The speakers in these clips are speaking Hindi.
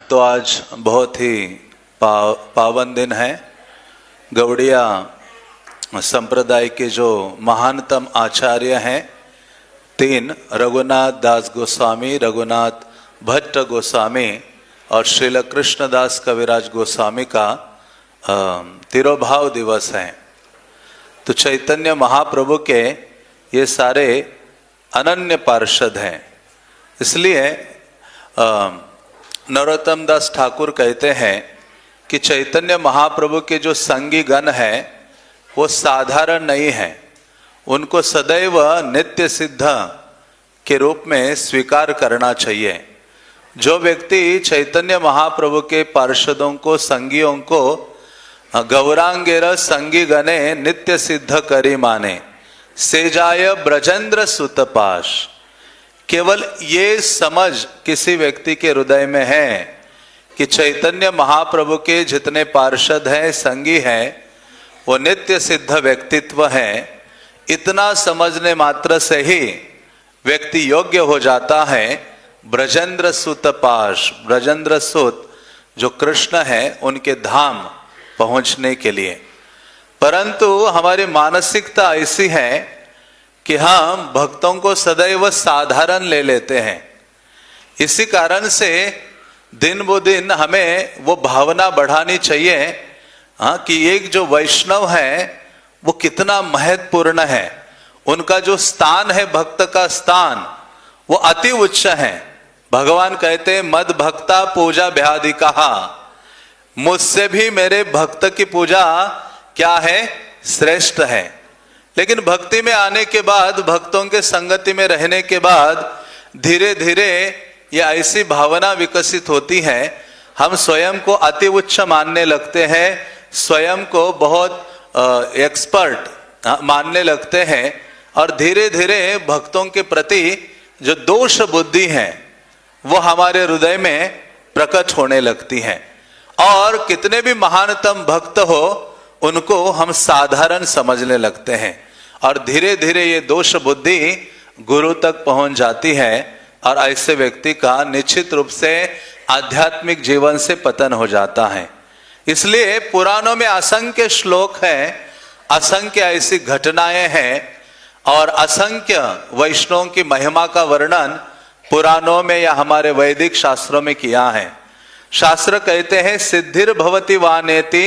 तो आज बहुत ही पावन दिन है। गौड़िया संप्रदाय के जो महानतम आचार्य हैं, तीन, रघुनाथ दास गोस्वामी, रघुनाथ भट्ट गोस्वामी और श्रील कृष्णदास कविराज गोस्वामी का तिरोभाव दिवस है। तो चैतन्य महाप्रभु के ये सारे अनन्य पार्षद हैं। इसलिए नरोत्तम दास ठाकुर कहते हैं कि चैतन्य महाप्रभु के जो संगी गण हैं वो साधारण नहीं है, उनको सदैव नित्य सिद्ध के रूप में स्वीकार करना चाहिए। जो व्यक्ति चैतन्य महाप्रभु के पार्षदों को, संगियों को गौरांगेर संगी गणे नित्य सिद्ध करी माने, सेजाय ब्रजेंद्र सुतपाश, केवल ये समझ किसी व्यक्ति के हृदय में है कि चैतन्य महाप्रभु के जितने पार्षद हैं, संगी हैं, वो नित्य सिद्ध व्यक्तित्व हैं, इतना समझने मात्र से ही व्यक्ति योग्य हो जाता है ब्रजेंद्र सुत पाश, ब्रजेंद्र सुत जो कृष्ण है उनके धाम पहुंचने के लिए। परंतु हमारी मानसिकता ऐसी है कि हम भक्तों को सदैव साधारण ले लेते हैं। इसी कारण से दिन ब दिन हमें वो भावना बढ़ानी चाहिए कि एक जो वैष्णव है वो कितना महत्वपूर्ण है, उनका जो स्थान है, भक्त का स्थान, वो अति उच्च है। भगवान कहते हैं मद भक्ता पूजा ब्याधि कहा, मुझसे भी मेरे भक्त की पूजा क्या है, श्रेष्ठ है। लेकिन भक्ति में आने के बाद, भक्तों के संगति में रहने के बाद धीरे धीरे ये ऐसी भावना विकसित होती है, हम स्वयं को अति उच्च मानने लगते हैं, स्वयं को बहुत एक्सपर्ट मानने लगते हैं और धीरे धीरे भक्तों के प्रति जो दोष बुद्धि है वो हमारे हृदय में प्रकट होने लगती है। और कितने भी महानतम भक्त हो उनको हम साधारण समझने लगते हैं और धीरे धीरे ये दोष बुद्धि गुरु तक पहुंच जाती है और ऐसे व्यक्ति का निश्चित रूप से आध्यात्मिक जीवन से पतन हो जाता है। इसलिए पुराणों में असंख्य श्लोक हैं, असंख्य ऐसी घटनाएं हैं और असंख्य वैष्णवों की महिमा का वर्णन पुराणों में या हमारे वैदिक शास्त्रों में किया है। शास्त्र कहते हैं सिद्धिर भवति वानेति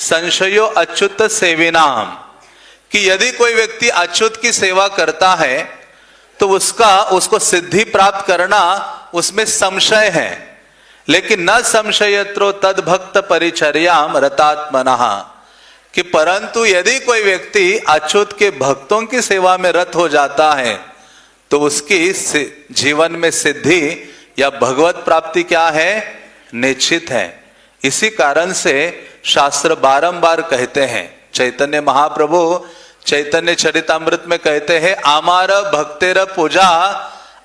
संशयो अच्युत सेविनाम, कि यदि कोई व्यक्ति अच्युत की सेवा करता है तो उसको सिद्धि प्राप्त करना उसमें संशय है। लेकिन न संशयत्रो तद भक्त परिचर्याम रतात्मनः, कि परंतु यदि कोई व्यक्ति अच्युत के भक्तों की सेवा में रत हो जाता है तो उसकी जीवन में सिद्धि या भगवत प्राप्ति क्या है, निश्चित है। इसी कारण से शास्त्र बारंबार कहते हैं, चैतन्य महाप्रभु चैतन्य चरितामृत में कहते हैं आमार भक्तेर पूजा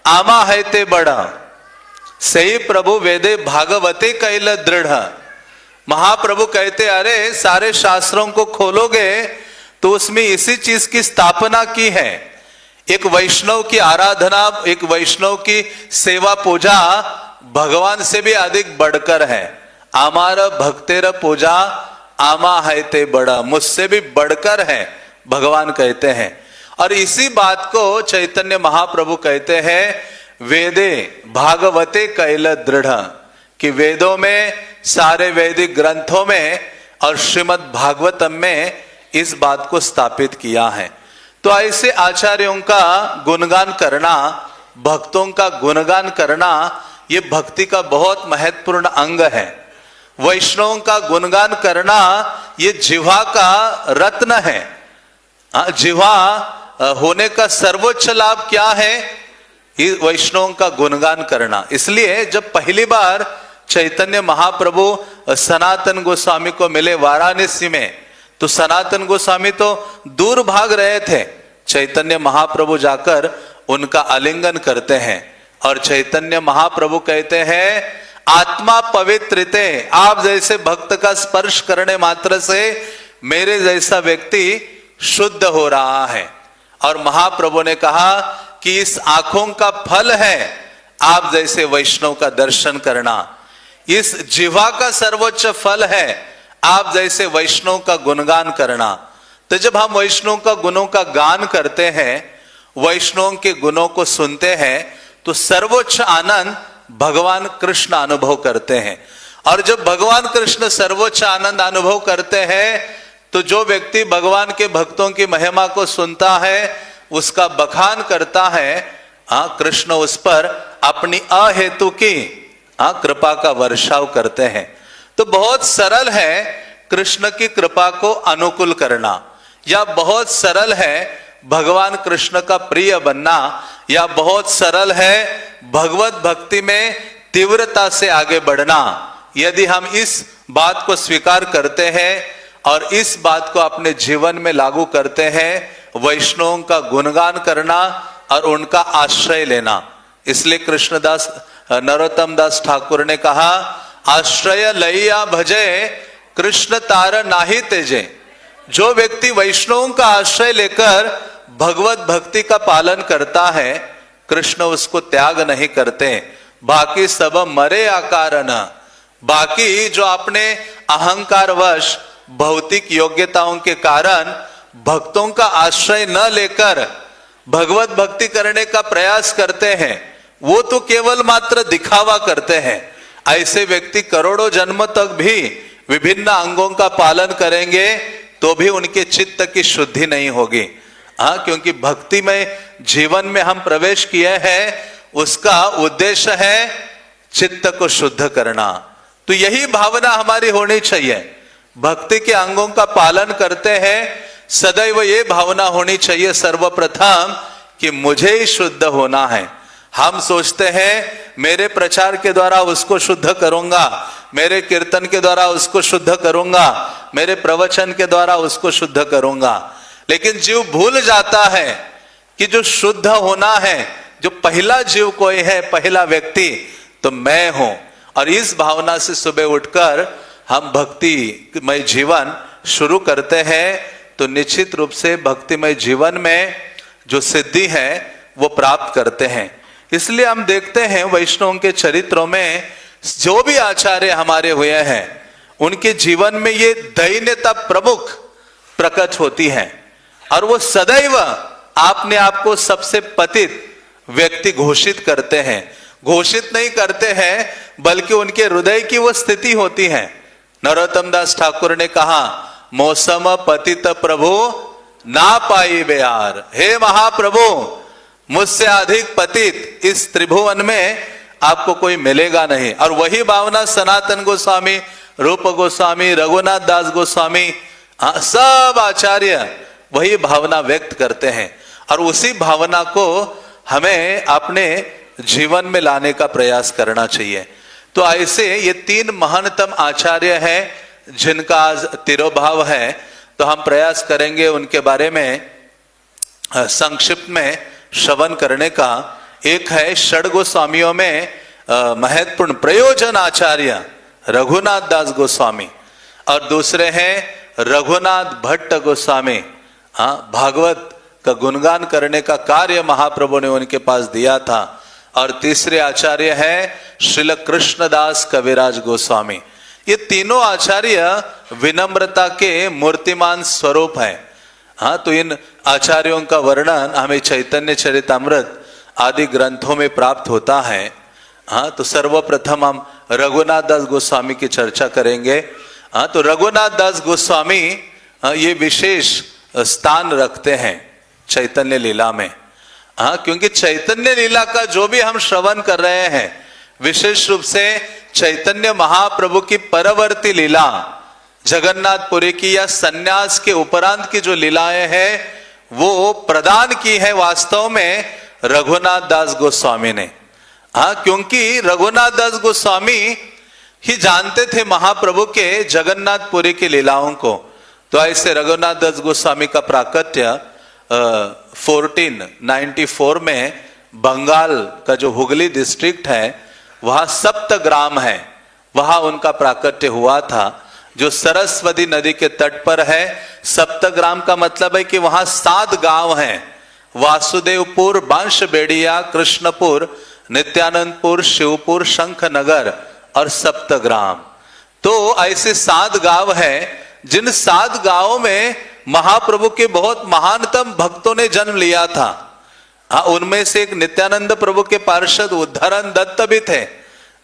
आमा है ते बड़ा, सही प्रभु वेदे भागवते कैल दृढ़। महाप्रभु कहते अरे सारे शास्त्रों को खोलोगे तो उसमें इसी चीज की स्थापना की है, एक वैष्णव की आराधना, एक वैष्णव की सेवा पूजा भगवान से भी अधिक बढ़कर है। आमार भक्तेर पूजा आमा है ते बड़ा, मुझसे भी बढ़कर है, भगवान कहते हैं। और इसी बात को चैतन्य महाप्रभु कहते हैं वेदे भागवते कैल दृढ़, कि वेदों में, सारे वैदिक ग्रंथों में और श्रीमद् भागवतम में इस बात को स्थापित किया है। तो ऐसे आचार्यों का गुणगान करना, भक्तों का गुणगान करना, ये भक्ति का बहुत महत्वपूर्ण अंग है। वैष्णवों का गुणगान करना ये जिह्वा का रत्न है। जिह्वा होने का सर्वोच्च लाभ क्या है, वैष्णवों का गुणगान करना। इसलिए जब पहली बार चैतन्य महाप्रभु सनातन गोस्वामी को मिले वाराणसी में, तो सनातन गोस्वामी तो दूर भाग रहे थे। चैतन्य महाप्रभु जाकर उनका आलिंगन करते हैं और चैतन्य महाप्रभु कहते हैं आत्मा पवित्रते, आप जैसे भक्त का स्पर्श करने मात्र से मेरे जैसा व्यक्ति शुद्ध हो रहा है। और महाप्रभु ने कहा कि इस आंखों का फल है आप जैसे वैष्णव का दर्शन करना। इस जिह्वा का सर्वोच्च फल है आप जैसे वैष्णव का गुणगान करना। तो जब हम वैष्णव का गुणों का गान करते हैं, वैष्णव के गुणों को सुनते हैं, तो सर्वोच्च आनंद भगवान कृष्ण अनुभव करते हैं। और जब भगवान कृष्ण सर्वोच्च आनंद अनुभव करते हैं, तो जो व्यक्ति भगवान के भक्तों की महिमा को सुनता है, उसका बखान करता है, कृष्ण उस पर अपनी अहेतु की कृपा का वर्षाव करते हैं। तो बहुत सरल है कृष्ण की कृपा को अनुकूल करना, या बहुत सरल है भगवान कृष्ण का प्रिय बनना, या बहुत सरल है भगवत भक्ति में तीव्रता से आगे बढ़ना। यदि हम इस बात को स्वीकार करते हैं और इस बात को अपने जीवन में लागू करते हैं, वैष्णवों का गुणगान करना और उनका आश्रय लेना। इसलिए कृष्णदास नरोत्तम दास ठाकुर ने कहा, आश्रय लैया भजे कृष्ण तार नाही तेजे। जो व्यक्ति वैष्णवों का आश्रय लेकर भगवत भक्ति का पालन करता है, कृष्ण उसको त्याग नहीं करते। बाकी सब मरे आकारण, बाकी जो अपने अहंकार वश भौतिक योग्यताओं के कारण भक्तों का आश्रय न लेकर भगवत भक्ति करने का प्रयास करते हैं, वो तो केवल मात्र दिखावा करते हैं। ऐसे व्यक्ति करोड़ों जन्म तक भी विभिन्न अंगों का पालन करेंगे तो भी उनके चित्त की शुद्धि नहीं होगी। क्योंकि भक्ति में जीवन में हम प्रवेश किए हैं, उसका उद्देश्य है चित्त को शुद्ध करना। तो यही भावना हमारी होनी चाहिए। भक्ति के अंगों का पालन करते हैं, सदैव ये भावना होनी चाहिए सर्वप्रथम कि मुझे ही शुद्ध होना है। हम सोचते हैं मेरे प्रचार के द्वारा उसको शुद्ध करूंगा, मेरे कीर्तन के द्वारा उसको शुद्ध करूंगा, मेरे प्रवचन के द्वारा उसको शुद्ध करूंगा। लेकिन जीव भूल जाता है कि जो शुद्ध होना है, जो पहला जीव कोई है, पहला व्यक्ति तो मैं हूं। और इस भावना से सुबह उठकर हम भक्तिमय जीवन शुरू करते हैं, तो निश्चित रूप से भक्तिमय जीवन में जो सिद्धि है वो प्राप्त करते हैं। इसलिए हम देखते हैं वैष्णवों के चरित्रों में जो भी आचार्य हमारे हुए हैं, उनके जीवन में ये दैन्यता प्रमुख प्रकट होती है। और वो सदैव अपने आप को सबसे पतित व्यक्ति घोषित करते हैं। घोषित नहीं करते हैं, बल्कि उनके हृदय की वो स्थिति होती है। नरोत्तम दास ठाकुर ने कहा, मौसम पतित प्रभु ना पाई बेयार। हे महाप्रभु, मुझसे अधिक पतित इस त्रिभुवन में आपको कोई मिलेगा नहीं। और वही भावना सनातन गोस्वामी, रूप गोस्वामी, रघुनाथ दास गोस्वामी, सब आचार्य वही भावना व्यक्त करते हैं। और उसी भावना को हमें अपने जीवन में लाने का प्रयास करना चाहिए। तो ऐसे ये तीन महानतम आचार्य हैं जिनका आज तिरोभाव है। तो हम प्रयास करेंगे उनके बारे में संक्षिप्त में श्रवण करने का। एक है षड गोस्वामियों में महत्वपूर्ण प्रयोजन आचार्य रघुनाथ दास गोस्वामी, और दूसरे हैं रघुनाथ भट्ट गोस्वामी। भागवत का गुणगान करने का कार्य महाप्रभु ने उनके पास दिया था। और तीसरे आचार्य है श्रील कृष्णदास कविराज गोस्वामी। ये तीनों आचार्य विनम्रता के मूर्तिमान स्वरूप हैं। तो इन आचार्यों का वर्णन हमें चैतन्य चरितामृत आदि ग्रंथों में प्राप्त होता है। तो सर्वप्रथम हम रघुनाथ दास गोस्वामी की चर्चा करेंगे। तो रघुनाथ दास गोस्वामी ये विशेष स्थान रखते हैं चैतन्य लीला में। क्योंकि चैतन्य लीला का जो भी हम श्रवण कर रहे हैं, विशेष रूप से चैतन्य महाप्रभु की परवर्ती लीला, जगन्नाथपुरी की या सन्यास के उपरांत की जो लीलाएं हैं, वो प्रदान की है वास्तव में रघुनाथ दास गोस्वामी ने। क्योंकि रघुनाथ दास गोस्वामी ही जानते थे महाप्रभु के जगन्नाथपुरी की लीलाओं को। तो ऐसे रघुनाथ दास गोस्वामी का प्राकट्य 1494 में बंगाल का जो हुगली डिस्ट्रिक्ट है, वहां सप्तग्राम है, वहां उनका प्राकट्य हुआ था, जो सरस्वती नदी के तट पर है। सप्तग्राम का मतलब है कि वहां 7 गांव हैं। वासुदेवपुर, बांशबेड़िया, कृष्णपुर, नित्यानंदपुर, शिवपुर, शंखनगर और सप्तग्राम। तो ऐसे 7 गांव हैं, जिन 7 गांवों में महाप्रभु के बहुत महानतम भक्तों ने जन्म लिया था। हाँ, उनमें से एक नित्यानंद प्रभु के पार्षद उद्धरण दत्त भी थे।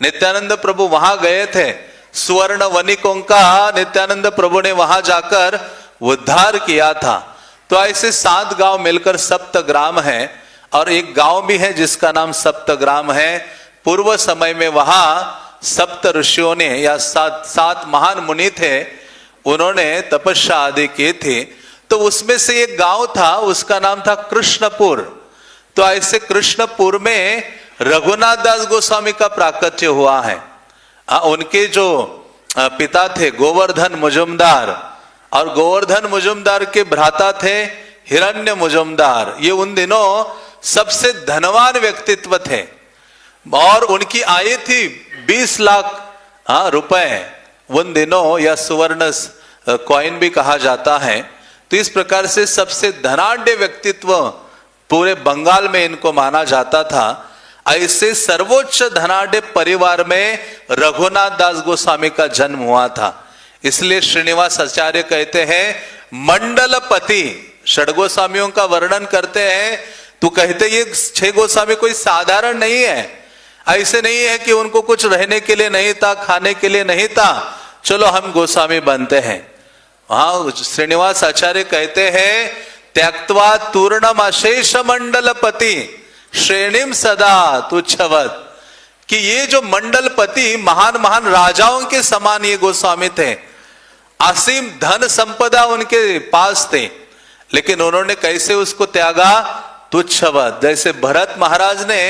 नित्यानंद प्रभु वहां गए थे, स्वर्ण वनिकों का नित्यानंद प्रभु ने वहां जाकर उद्धार किया था। तो ऐसे 7 गांव मिलकर सप्तग्राम है, और एक गांव भी है जिसका नाम सप्तग्राम है। पूर्व समय में वहां सप्त ऋषियों ने, या 7 महान मुनि थे, उन्होंने तपस्या आदि की थी। तो उसमें से एक गांव था, उसका नाम था कृष्णपुर। तो ऐसे कृष्णपुर में रघुनाथ दास गोस्वामी का प्राकट्य हुआ है। उनके जो पिता थे गोवर्धन मुजुमदार, और गोवर्धन मुजुमदार के भ्राता थे हिरण्य मुजुमदार। ये उन दिनों सबसे धनवान व्यक्तित्व थे, और उनकी आय थी 20 लाख रुपए उन दिनों, या सुवर्ण कॉइन भी कहा जाता है। तो इस प्रकार से सबसे धनाढ्य व्यक्तित्व पूरे बंगाल में इनको माना जाता था। ऐसे सर्वोच्च धनाढ्य परिवार में रघुनाथ दास गोस्वामी का जन्म हुआ था। इसलिए श्रीनिवास आचार्य कहते हैं मंडलपति। षड गोस्वामियों का वर्णन करते हैं तो कहते ये 6 गोस्वामी कोई साधारण नहीं है। ऐसे नहीं है कि उनको कुछ रहने के लिए नहीं था, खाने के लिए नहीं था, चलो हम गोस्वामी बनते हैं। वहां श्रीनिवास आचार्य कहते हैं त्यक्त्वा तूर्णम अशेष मंडलपति श्रेणीम सदा तुच्छवत, कि ये जो मंडलपति महान महान राजाओं के समान ये गोस्वामी थे। असीम धन संपदा उनके पास थे, लेकिन उन्होंने कैसे उसको त्यागा? तुच्छवत। जैसे भरत महाराज ने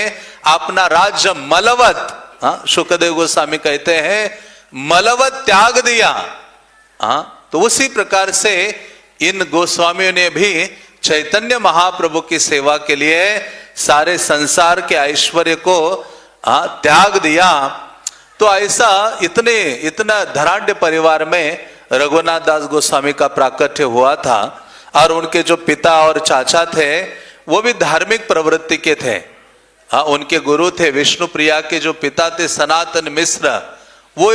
अपना राज्य मलवत, शुकदेव गोस्वामी कहते हैं मलवत त्याग दिया। तो उसी प्रकार से इन गोस्वामियों ने भी चैतन्य महाप्रभु की सेवा के लिए सारे संसार के ऐश्वर्य को त्याग दिया। तो ऐसा इतना धनाढ्य परिवार में रघुनाथ दास गोस्वामी का प्राकट्य हुआ था। और उनके जो पिता और चाचा थे वो भी धार्मिक प्रवृत्ति के थे। उनके गुरु थे विष्णु प्रिया के जो पिता थे सनातन मिश्र, वो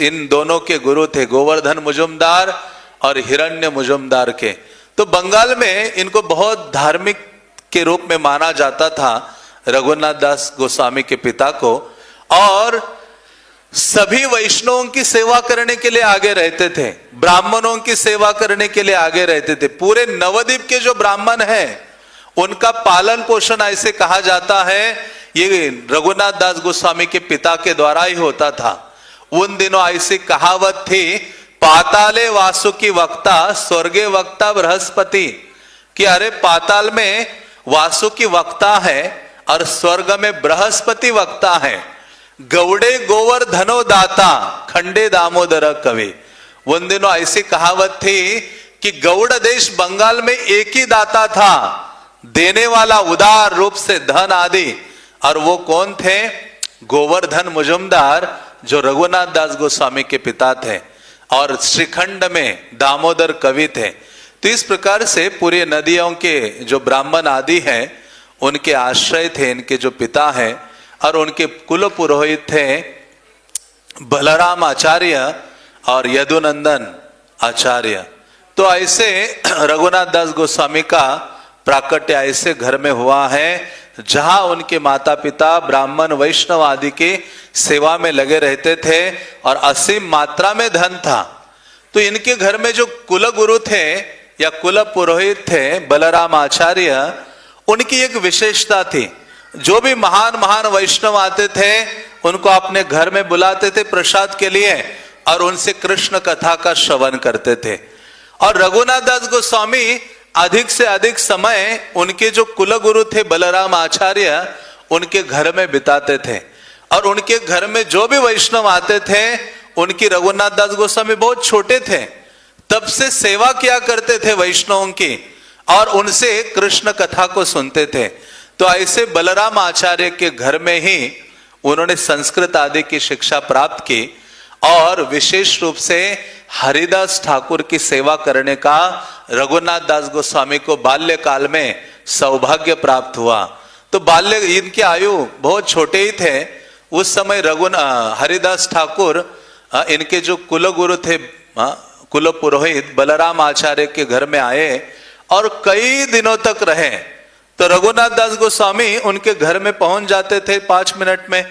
इन दोनों के गुरु थे, गोवर्धन मुजुमदार और हिरण्य मुजुमदार के। तो बंगाल में इनको बहुत धार्मिक के रूप में माना जाता था, रघुनाथ दास गोस्वामी के पिता को। और सभी वैष्णवों की सेवा करने के लिए आगे रहते थे, ब्राह्मणों की सेवा करने के लिए आगे रहते थे। पूरे नवद्वीप के जो ब्राह्मण हैं उनका पालन पोषण ऐसे कहा जाता है ये रघुनाथ दास गोस्वामी के पिता के द्वारा ही होता था। उन दिनों ऐसी कहावत थी पाताले वासुकी वक्ता स्वर्गे वक्ता बृहस्पति, कि अरे पाताल में वासुकी वक्ता है और स्वर्ग में बृहस्पति वक्ता है। गौड़े गोवर्धनो दाता खंडे दामोदर कवि। उन दिनों ऐसी कहावत थी कि गौड़ देश बंगाल में एक ही दाता था, देने वाला उदार रूप से धन आदि, और वो कौन थे? गोवर्धन मुजुमदार, जो रघुनाथ दास गोस्वामी के पिता थे, और श्रीखंड में दामोदर कवि थे। तो इस प्रकार से पूरे नदियों के जो ब्राह्मण आदि हैं उनके आश्रय थे इनके जो पिता हैं, और उनके कुल पुरोहित थे बलराम आचार्य और यदुनंदन आचार्य। तो ऐसे रघुनाथ दास गोस्वामी का प्राकट्य ऐसे घर में हुआ है जहां उनके माता पिता ब्राह्मण वैष्णव आदि की सेवा में लगे रहते थे, और असीम मात्रा में धन था। तो इनके घर में जो कुल गुरु थे या कुल पुरोहित थे बलराम आचार्य, उनकी एक विशेषता थी। जो भी महान महान वैष्णव आते थे उनको अपने घर में बुलाते थे प्रसाद के लिए, और उनसे कृष्ण कथा का श्रवण करते थे। और रघुनाथ दास गोस्वामी अधिक से अधिक समय उनके जो कुल गुरु थे बलराम आचार्य उनके घर में बिताते थे। और उनके घर में जो भी वैष्णव आते थे, उनकी रघुनाथ दास गोस्वामी बहुत छोटे थे तब से सेवा किया करते थे वैष्णवों की, और उनसे कृष्ण कथा को सुनते थे। तो ऐसे बलराम आचार्य के घर में ही उन्होंने संस्कृत आदि की शिक्षा प्राप्त की, और विशेष रूप से हरिदास ठाकुर की सेवा करने का रघुनाथ दास गोस्वामी को बाल्यकाल में सौभाग्य प्राप्त हुआ। तो इनकी आयु बहुत छोटे ही थे, उस समय हरिदास ठाकुर इनके जो कुलगुरु थे, कुल पुरोहित बलराम आचार्य के घर में आए और कई दिनों तक रहे। तो रघुनाथ दास गोस्वामी उनके घर में पहुंच जाते थे 5 मिनट में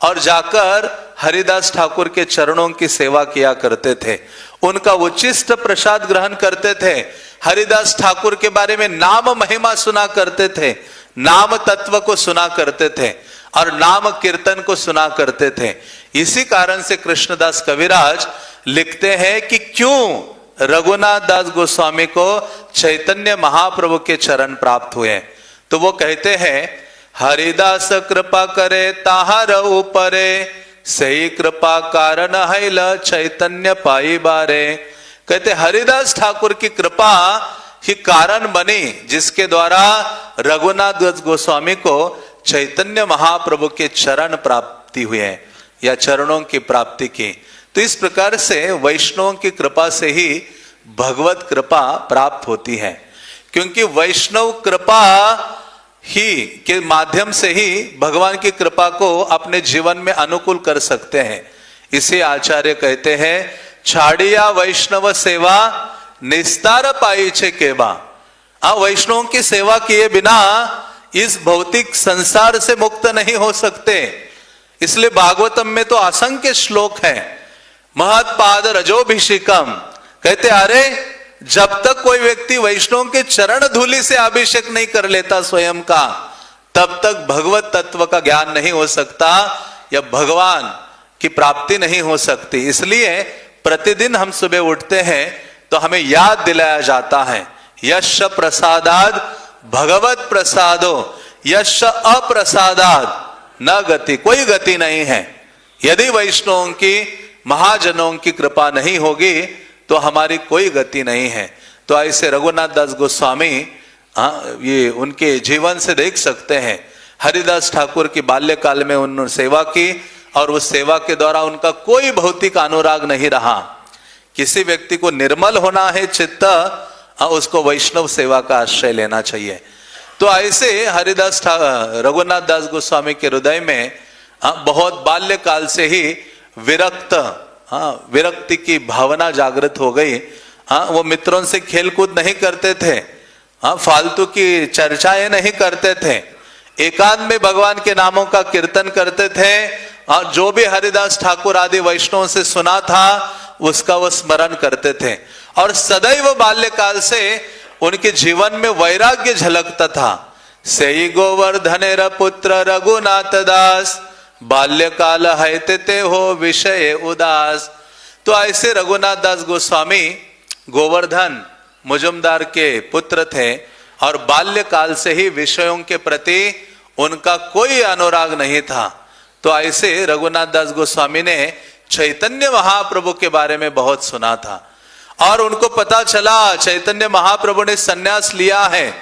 और जाकर हरिदास ठाकुर के चरणों की सेवा किया करते थे, उनका उचिष्ट प्रसाद ग्रहण करते थे, हरिदास ठाकुर के बारे में नाम महिमा सुना करते थे, नाम तत्व को सुना करते थे और नाम कीर्तन को सुना करते थे। इसी कारण से कृष्णदास कविराज लिखते हैं कि क्यों रघुनाथ दास गोस्वामी को चैतन्य महाप्रभु के चरण प्राप्त हुए। तो वो कहते हैं, हरिदास कृपा करे ताहार ऊपरे, सही कृपा कारण हैल चैतन्य पाई बारे। कहते हरिदास ठाकुर की कृपा ही कारण बनी जिसके द्वारा रघुनाथ दास गोस्वामी को चैतन्य महाप्रभु के चरण प्राप्ति हुए या चरणों की प्राप्ति की। तो इस प्रकार से वैष्णवों की कृपा से ही भगवत कृपा प्राप्त होती है, क्योंकि वैष्णव कृपा ही के माध्यम से ही भगवान की कृपा को अपने जीवन में अनुकूल कर सकते हैं। इसे आचार्य कहते हैं, छाड़िया वैष्णव सेवा निस्तार पाई छे केवा। वैष्णवों की सेवा किए बिना इस भौतिक संसार से मुक्त नहीं हो सकते। इसलिए भागवतम में तो असंख्य श्लोक है। महत्पाद रजोभिषेकम, कहते अरे जब तक कोई व्यक्ति वैष्णव के चरण धूलि से अभिषेक नहीं कर लेता स्वयं का, तब तक भगवत तत्व का ज्ञान नहीं हो सकता या भगवान की प्राप्ति नहीं हो सकती। इसलिए प्रतिदिन हम सुबह उठते हैं तो हमें याद दिलाया जाता है, यश प्रसादाद भगवत प्रसादो, यश अप्रसादाद न गति, कोई गति नहीं है। यदि वैष्णवों की महाजनों की कृपा नहीं होगी तो हमारी कोई गति नहीं है। तो ऐसे रघुनाथ दास गोस्वामी ये उनके जीवन से देख सकते हैं। हरिदास ठाकुर की बाल्यकाल में उन्होंने सेवा की और उस सेवा के द्वारा उनका कोई भौतिक अनुराग नहीं रहा। किसी व्यक्ति को निर्मल होना है चित्त, उसको वैष्णव सेवा का आश्रय लेना चाहिए। तो ऐसे रघुनाथ दास गोस्वामी के हृदय में बहुत बाल्यकाल से ही विरक्ति की भावना जागृत हो गई। वो मित्रों से खेलकूद नहीं करते थे, फालतू की चर्चाएं नहीं करते थे, एकांत में भगवान के नामों का कीर्तन करते थे और जो भी हरिदास ठाकुर आदि वैष्णव से सुना था उसका वो स्मरण करते थे। और सदैव बाल्यकाल से उनके जीवन में वैराग्य झलकता था। सेई गोवर्धनेर पुत्र रघुनाथ दास, बाल्यकाल हैते हो विषय उदास। तो ऐसे रघुनाथ दास गोस्वामी गोवर्धन मुजुमदार के पुत्र थे और बाल्यकाल से ही विषयों के प्रति उनका कोई अनुराग नहीं था। तो ऐसे रघुनाथ दास गोस्वामी ने चैतन्य महाप्रभु के बारे में बहुत सुना था और उनको पता चला चैतन्य महाप्रभु ने सन्यास लिया है,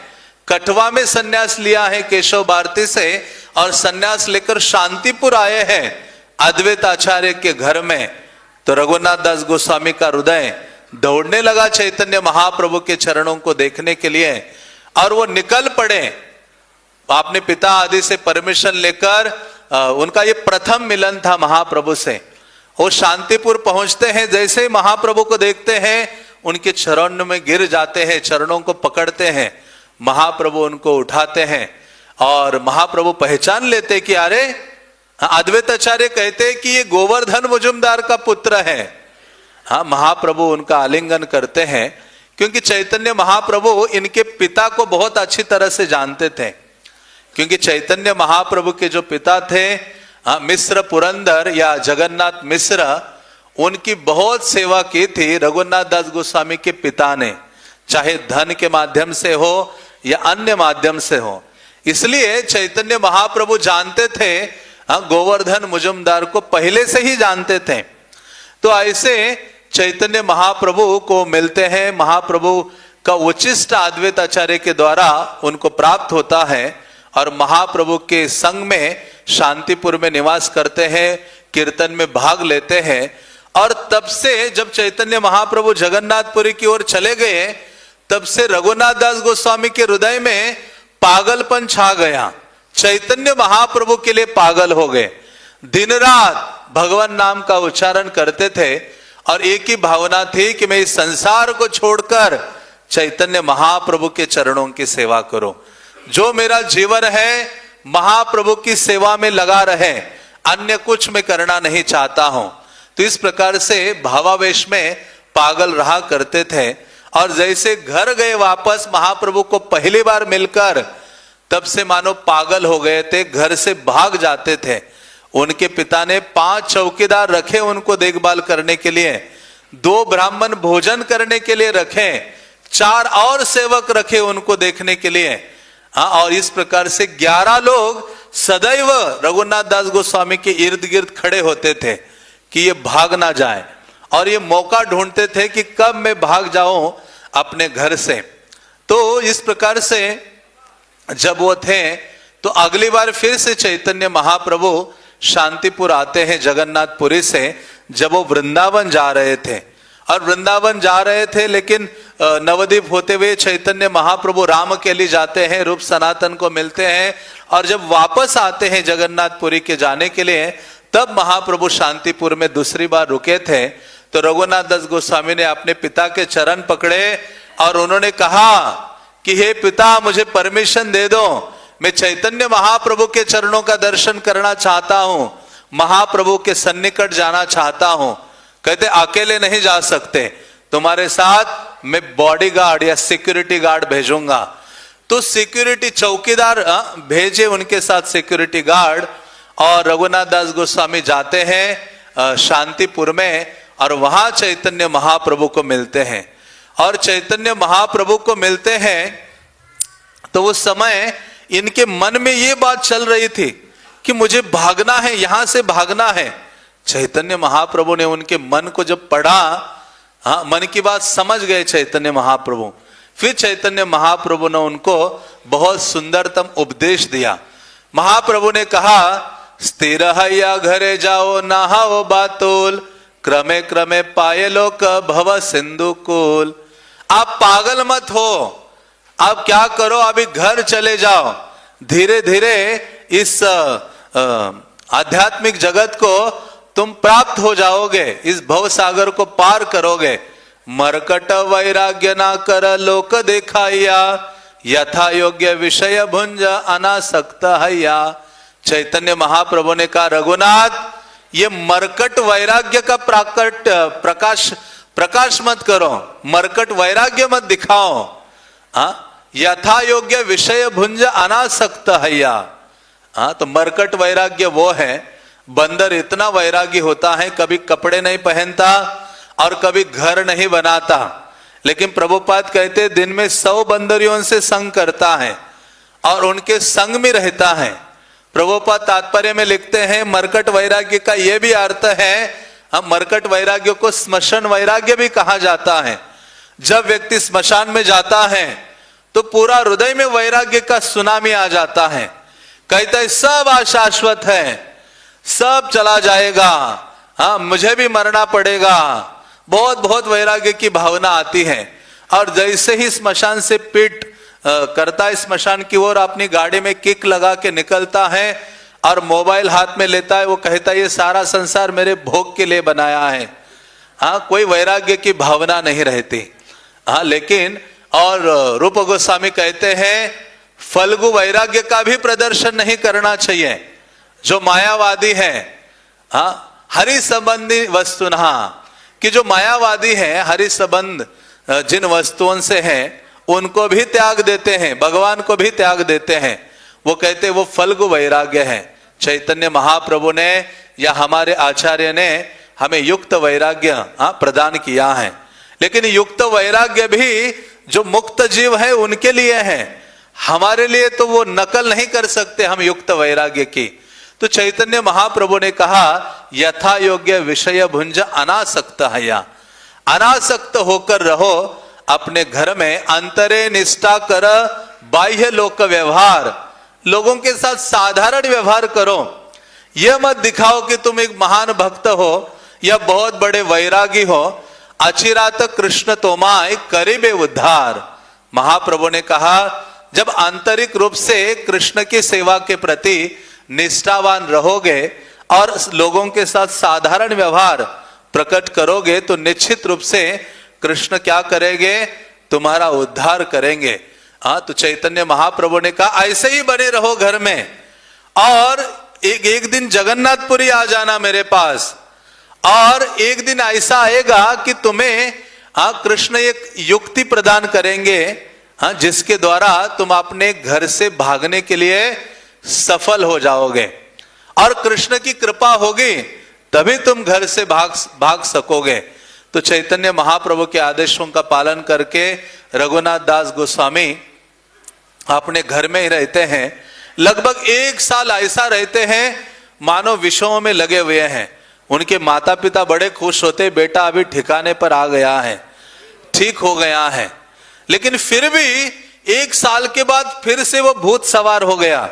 कठवा में सन्यास लिया है केशव भारती से, और सन्यास लेकर शांतिपुर आए हैं अद्वैत आचार्य के घर में। तो रघुनाथ दास गोस्वामी का हृदय दौड़ने लगा चैतन्य महाप्रभु के चरणों को देखने के लिए और वो निकल पड़े। अपने पिता आदि से परमिशन लेकर, उनका ये प्रथम मिलन था महाप्रभु से। वो शांतिपुर पहुंचते हैं, जैसे ही महाप्रभु को देखते हैं उनके चरणों में गिर जाते हैं, चरणों को पकड़ते हैं। महाप्रभु उनको उठाते हैं और महाप्रभु पहचान लेते कि अरे अद्वैत आचार्य कहते कि ये गोवर्धन मुजुमदार का पुत्र है। महाप्रभु उनका आलिंगन करते हैं क्योंकि चैतन्य महाप्रभु इनके पिता को बहुत अच्छी तरह से जानते थे। क्योंकि चैतन्य महाप्रभु के जो पिता थे मिश्र पुरंदर या जगन्नाथ मिश्र, उनकी बहुत सेवा की थी रघुनाथ दास गोस्वामी के पिता ने, चाहे धन के माध्यम से हो या अन्य माध्यम से हो। इसलिए चैतन्य महाप्रभु जानते थे, गोवर्धन मुजुमदार को पहले से ही जानते थे। तो ऐसे चैतन्य महाप्रभु को मिलते हैं, महाप्रभु का उचिष्ट अद्वैत आचार्य के द्वारा उनको प्राप्त होता है और महाप्रभु के संग में शांतिपुर में निवास करते हैं, कीर्तन में भाग लेते हैं। और तब से जब चैतन्य महाप्रभु जगन्नाथपुरी की ओर चले गए, तब से रघुनाथ दास गोस्वामी के हृदय में पागलपन छा गया। चैतन्य महाप्रभु के लिए पागल हो गए। दिन रात भगवान नाम का उच्चारण करते थे और एक ही भावना थी कि मैं इस संसार को छोड़कर चैतन्य महाप्रभु के चरणों की सेवा करूं। जो मेरा जीवन है महाप्रभु की सेवा में लगा रहे, अन्य कुछ मैं करना नहीं चाहता हूं। तो इस प्रकार से भावावेश में पागल रहा करते थे। और जैसे घर गए वापस महाप्रभु को पहली बार मिलकर, तब से मानो पागल हो गए थे, घर से भाग जाते थे। उनके पिता ने 5 चौकीदार रखे उनको देखभाल करने के लिए, 2 ब्राह्मण भोजन करने के लिए रखे, 4 और सेवक रखे उनको देखने के लिए। और इस प्रकार से 11 लोग सदैव रघुनाथ दास गोस्वामी के इर्द गिर्द खड़े होते थे कि ये भाग ना जाए, और ये मौका ढूंढते थे कि कब मैं भाग जाऊं अपने घर से। तो इस प्रकार से जब वो थे, तो अगली बार फिर से चैतन्य महाप्रभु शांतिपुर आते हैं जगन्नाथपुरी से, जब वो वृंदावन जा रहे थे। और वृंदावन जा रहे थे, लेकिन नवद्वीप होते हुए चैतन्य महाप्रभु राम के लिए जाते हैं, रूप सनातन को मिलते हैं। और जब वापस आते हैं जगन्नाथपुरी के जाने के लिए, तब महाप्रभु शांतिपुर में दूसरी बार रुके थे। तो रघुनाथ दास गोस्वामी ने अपने पिता के चरण पकड़े और उन्होंने कहा कि हे पिता, मुझे परमिशन दे दो, मैं चैतन्य महाप्रभु के चरणों का दर्शन करना चाहता हूं, महाप्रभु के सन्निकट जाना चाहता हूं। कहते अकेले नहीं जा सकते, तुम्हारे साथ मैं बॉडीगार्ड या सिक्योरिटी गार्ड भेजूंगा। तो सिक्योरिटी चौकीदार भेजे उनके साथ सिक्योरिटी गार्ड, और रघुनाथ दास गोस्वामी जाते हैं शांतिपुर में, और वहां चैतन्य महाप्रभु को मिलते हैं। और चैतन्य महाप्रभु को मिलते हैं तो उस समय इनके मन में ये बात चल रही थी कि मुझे भागना है, यहां से भागना है। चैतन्य महाप्रभु ने उनके मन को जब पढ़ा, मन की बात समझ गए चैतन्य महाप्रभु। फिर चैतन्य महाप्रभु ने उनको बहुत सुंदरतम उपदेश दिया। महाप्रभु ने कहा, स्थिर हैया घरे जाओ नहाओ बातोल, क्रमे क्रमे पायलो क भव सिंधु कुल। आप पागल मत हो, आप क्या करो, अभी घर चले जाओ, धीरे धीरे इस आध्यात्मिक जगत को तुम प्राप्त हो जाओगे, इस भव सागर को पार करोगे। मरकट वैराग्य ना कर लोक देखाया, यथा योग्य विषय भुंज अनासक्त हैया। चैतन्य महाप्रभु ने कहा, रघुनाथ, ये मरकट वैराग्य का प्रकाश मत करो, मरकट वैराग्य मत दिखाओ। यथा योग्य विषय भुंज अनासक्त हैया। तो मरकट वैराग्य वो है, बंदर इतना वैरागी होता है, कभी कपड़े नहीं पहनता और कभी घर नहीं बनाता, लेकिन प्रभुपाद कहते दिन में 100 बंदरियों से संग करता है और उनके संग में रहता है। प्रभुपाद तात्पर्य में लिखते हैं, मरकट वैराग्य का यह भी अर्थ है, हम मरकट वैराग्य को स्मशान वैराग्य भी कहा जाता है। जब व्यक्ति स्मशान में जाता है तो पूरा हृदय में वैराग्य का सुनामी आ जाता है, कहता है सब अशाश्वत है, सब चला जाएगा, मुझे भी मरना पड़ेगा, बहुत बहुत वैराग्य की भावना आती है। और जैसे ही स्मशान से पीठ करता है स्मशान की ओर, अपनी गाड़ी में किक लगा के निकलता है और मोबाइल हाथ में लेता है, वो कहता है ये सारा संसार मेरे भोग के लिए बनाया है। कोई वैराग्य की भावना नहीं रहती। लेकिन और रूप गोस्वामी कहते हैं, फल्गु वैराग्य का भी प्रदर्शन नहीं करना चाहिए। जो मायावादी है, हरि संबंधी वस्तु कि जो मायावादी है, हरि संबंध जिन वस्तुओं से है उनको भी त्याग देते हैं, भगवान को भी त्याग देते हैं, वो कहते हैं वो फल्गु वैराग्य है। चैतन्य महाप्रभु ने या हमारे आचार्य ने हमें युक्त वैराग्य प्रदान किया है। लेकिन युक्त वैराग्य भी जो मुक्त जीव है उनके लिए है, हमारे लिए तो वो नकल नहीं कर सकते हम युक्त वैराग्य की। तो चैतन्य महाप्रभु ने कहा, यथा योग्य विषय भुंज अनासक्त हैया, अनासक्त होकर रहो अपने घर में, अंतरे निष्ठा कर बाह्य लोक व्यवहार, लोगों के साथ साधारण व्यवहार करो। यह मत दिखाओ कि तुम एक महान भक्त हो या बहुत बड़े वैरागी हो। अचिरात कृष्ण तोमाय करीबे उद्धार। महाप्रभु ने कहा, जब आंतरिक रूप से कृष्ण की सेवा के प्रति निष्ठावान रहोगे और लोगों के साथ साधारण व्यवहार प्रकट करोगे तो निश्चित रूप से कृष्ण क्या करेंगे, तुम्हारा उद्धार करेंगे। हाँ, तो चैतन्य महाप्रभु ने कहा ऐसे ही बने रहो घर में, और एक दिन जगन्नाथपुरी आ जाना मेरे पास, और एक दिन ऐसा आएगा कि तुम्हें कृष्ण एक युक्ति प्रदान करेंगे, जिसके द्वारा तुम अपने घर से भागने के लिए सफल हो जाओगे, और कृष्ण की कृपा होगी तभी तुम घर से भाग सकोगे। तो चैतन्य महाप्रभु के आदेशों का पालन करके रघुनाथ दास गोस्वामी अपने घर में ही रहते हैं। लगभग 1 साल ऐसा रहते हैं मानो विषयों में लगे हुए हैं। उनके माता पिता बड़े खुश होते, बेटा अभी ठिकाने पर आ गया है, ठीक हो गया है। लेकिन फिर भी 1 साल के बाद फिर से वो भूत सवार हो गया।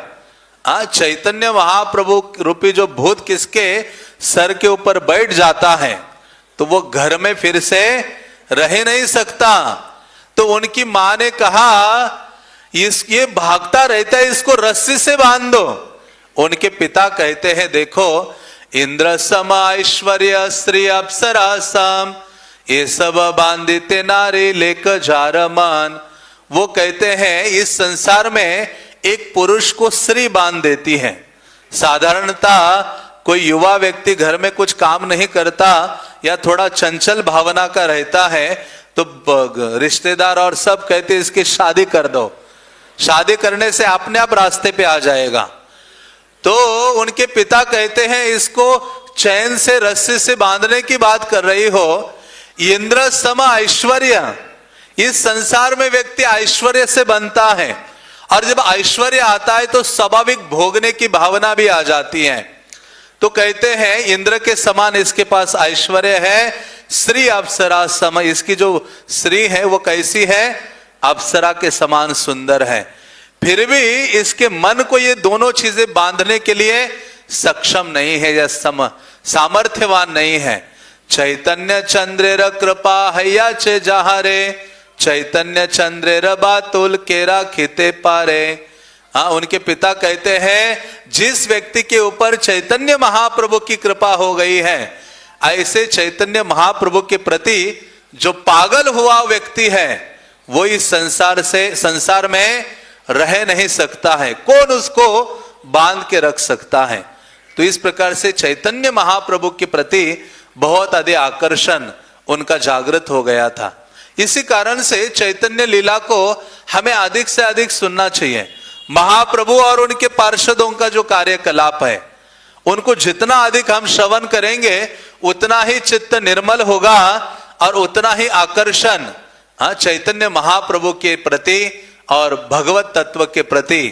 चैतन्य महाप्रभु रूपी जो भूत किसके सर के ऊपर बैठ जाता है तो वो घर में फिर से रह नहीं सकता। तो उनकी मां ने कहा ये भागता रहता है, इसको रस्सी से बांध दो। उनके पिता कहते हैं देखो, इंद्र सम ऐश्वर्य श्री अप्सरा सम, ये सब बांधिते नारी लेक जारमान। वो कहते हैं इस संसार में एक पुरुष को स्त्री बांध देती है। साधारणतः कोई युवा व्यक्ति घर में कुछ काम नहीं करता या थोड़ा चंचल भावना का रहता है तो रिश्तेदार और सब कहते इसकी शादी कर दो, शादी करने से अपने आप रास्ते पे आ जाएगा। तो उनके पिता कहते हैं इसको चैन से रस्सी से बांधने की बात कर रही हो। इंद्र सम ऐश्वर्य, इस संसार में व्यक्ति ऐश्वर्य से बनता है, और जब ऐश्वर्य आता है तो स्वाभाविक भोगने की भावना भी आ जाती है। तो कहते हैं इंद्र के समान इसके पास ऐश्वर्य है, श्री अप्सरा सम, इसकी जो श्री है वो कैसी है, अप्सरा के समान सुंदर है। फिर भी इसके मन को ये दोनों चीजें बांधने के लिए सक्षम नहीं है या सामर्थ्यवान नहीं है। चैतन्य चंद्रेर कृपा हैया चे जहारे, चैतन्य चंद्रेर बातुल केरा खिते पारे। उनके पिता कहते हैं जिस व्यक्ति के ऊपर चैतन्य महाप्रभु की कृपा हो गई है, ऐसे चैतन्य महाप्रभु के प्रति जो पागल हुआ व्यक्ति है वो इस संसार में रह नहीं सकता है। कौन उसको बांध के रख सकता है। तो इस प्रकार से चैतन्य महाप्रभु के प्रति बहुत अधिक आकर्षण उनका जागृत हो गया था। इसी कारण से चैतन्य लीला को हमें अधिक से अधिक सुनना चाहिए। महाप्रभु और उनके पार्षदों का जो कार्यकलाप है उनको जितना अधिक हम श्रवण करेंगे उतना ही चित्त निर्मल होगा और उतना ही आकर्षण चैतन्य महाप्रभु के प्रति और भगवत तत्व के प्रति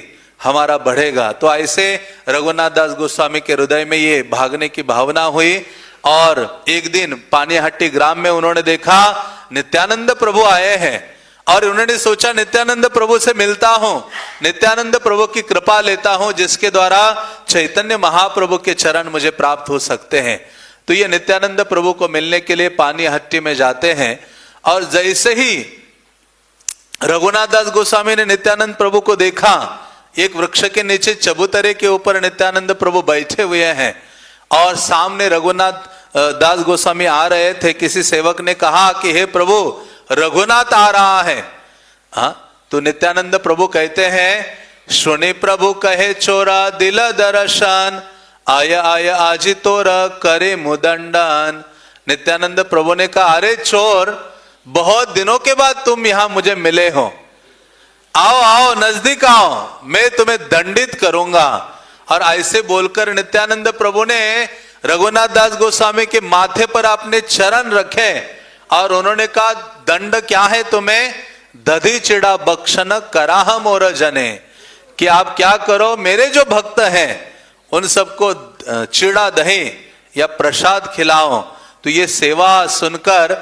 हमारा बढ़ेगा। तो ऐसे रघुनाथ दास गोस्वामी के हृदय में ये भागने की भावना हुई, और एक दिन पानीहट्टी ग्राम में उन्होंने देखा नित्यानंद प्रभु आए हैं, और उन्होंने सोचा नित्यानंद प्रभु से मिलता हूं, नित्यानंद प्रभु की कृपा लेता हूं जिसके द्वारा चैतन्य महाप्रभु के चरण मुझे प्राप्त हो सकते हैं। तो ये नित्यानंद प्रभु को मिलने के लिए पानीहट्टी में जाते हैं, और जैसे ही रघुनाथ दास गोस्वामी ने नित्यानंद प्रभु को देखा, एक वृक्ष के नीचे चबूतरे के ऊपर नित्यानंद प्रभु बैठे हुए हैं, और सामने रघुनाथ दास गोस्वामी आ रहे थे। किसी सेवक ने कहा कि हे प्रभु रघुनाथ आ रहा है। तो नित्यानंद प्रभु कहते हैं सुनी प्रभु कहे चोरा दिल दर्शन, आय आय आजी तोर करे मुदंडन। नित्यानंद प्रभु ने कहा अरे चोर, बहुत दिनों के बाद तुम यहां मुझे मिले हो, आओ आओ नजदीक आओ, मैं तुम्हें दंडित करूंगा। और ऐसे बोलकर नित्यानंद प्रभु ने रघुनाथ दास गोस्वामी के माथे पर अपने चरण रखे और उन्होंने कहा दंड क्या है तुम्हें, दधी चिड़ा बख्शन कराह मोर जने, कि आप क्या करो, मेरे जो भक्त हैं उन सबको चिड़ा दही या प्रसाद खिलाओ। तो ये सेवा सुनकर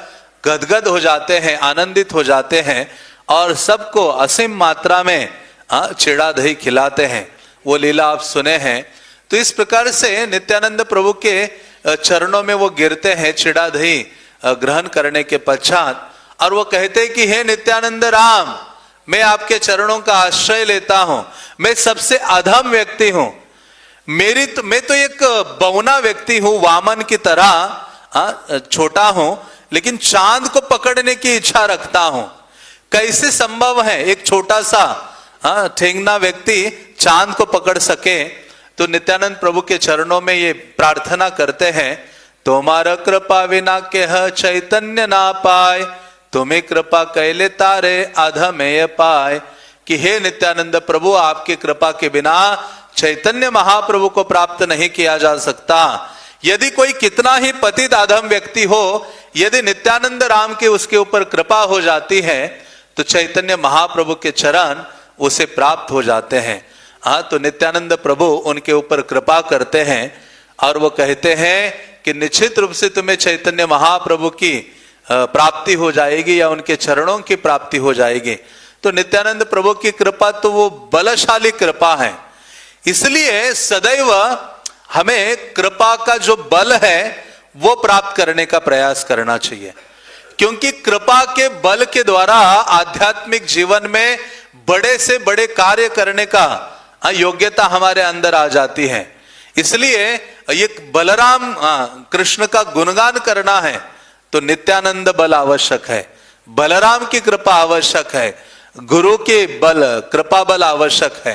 गदगद हो जाते हैं, आनंदित हो जाते हैं, और सबको असीम मात्रा में चिड़ा दही खिलाते हैं। वो लीला आप सुने हैं। तो इस प्रकार से नित्यानंद प्रभु के चरणों में वो गिरते हैं चिड़ा दही ग्रहण करने के पश्चात, और वो कहते हैं कि हे नित्यानंद राम, मैं आपके चरणों का आश्रय लेता हूं, मैं सबसे अधम व्यक्ति हूं, मैं तो एक बौना व्यक्ति हूं, वामन की तरह छोटा हूं, लेकिन चांद को पकड़ने की इच्छा रखता हूं। कैसे संभव है एक छोटा सा ठेंगना व्यक्ति चांद को पकड़ सके? तो नित्यानंद प्रभु के चरणों में ये प्रार्थना करते हैं, तुम्हारा कृपा विना के चैतन्य ना पाए, तुम्हें कृपा कैले तारे अधमेय पाए। कि हे नित्यानंद प्रभु, आपकी कृपा के बिना चैतन्य महाप्रभु को प्राप्त नहीं किया जा सकता। यदि कोई कितना ही पतित अधम व्यक्ति हो, यदि नित्यानंद राम की उसके ऊपर कृपा हो जाती है तो चैतन्य महाप्रभु के चरण उसे प्राप्त हो जाते हैं। तो नित्यानंद प्रभु उनके ऊपर कृपा करते हैं और वो कहते हैं कि निश्चित रूप से तुम्हें चैतन्य महाप्रभु की प्राप्ति हो जाएगी या उनके चरणों की प्राप्ति हो जाएगी। तो नित्यानंद प्रभु की कृपा तो वो बलशाली कृपा है, इसलिए सदैव हमें कृपा का जो बल है वो प्राप्त करने का प्रयास करना चाहिए, क्योंकि कृपा के बल के द्वारा आध्यात्मिक जीवन में बड़े से बड़े कार्य करने का योग्यता हमारे अंदर आ जाती है। इसलिए ये बलराम कृष्ण का गुणगान करना है तो नित्यानंद बल आवश्यक है, बलराम की कृपा आवश्यक है, गुरु के बल कृपा बल आवश्यक है,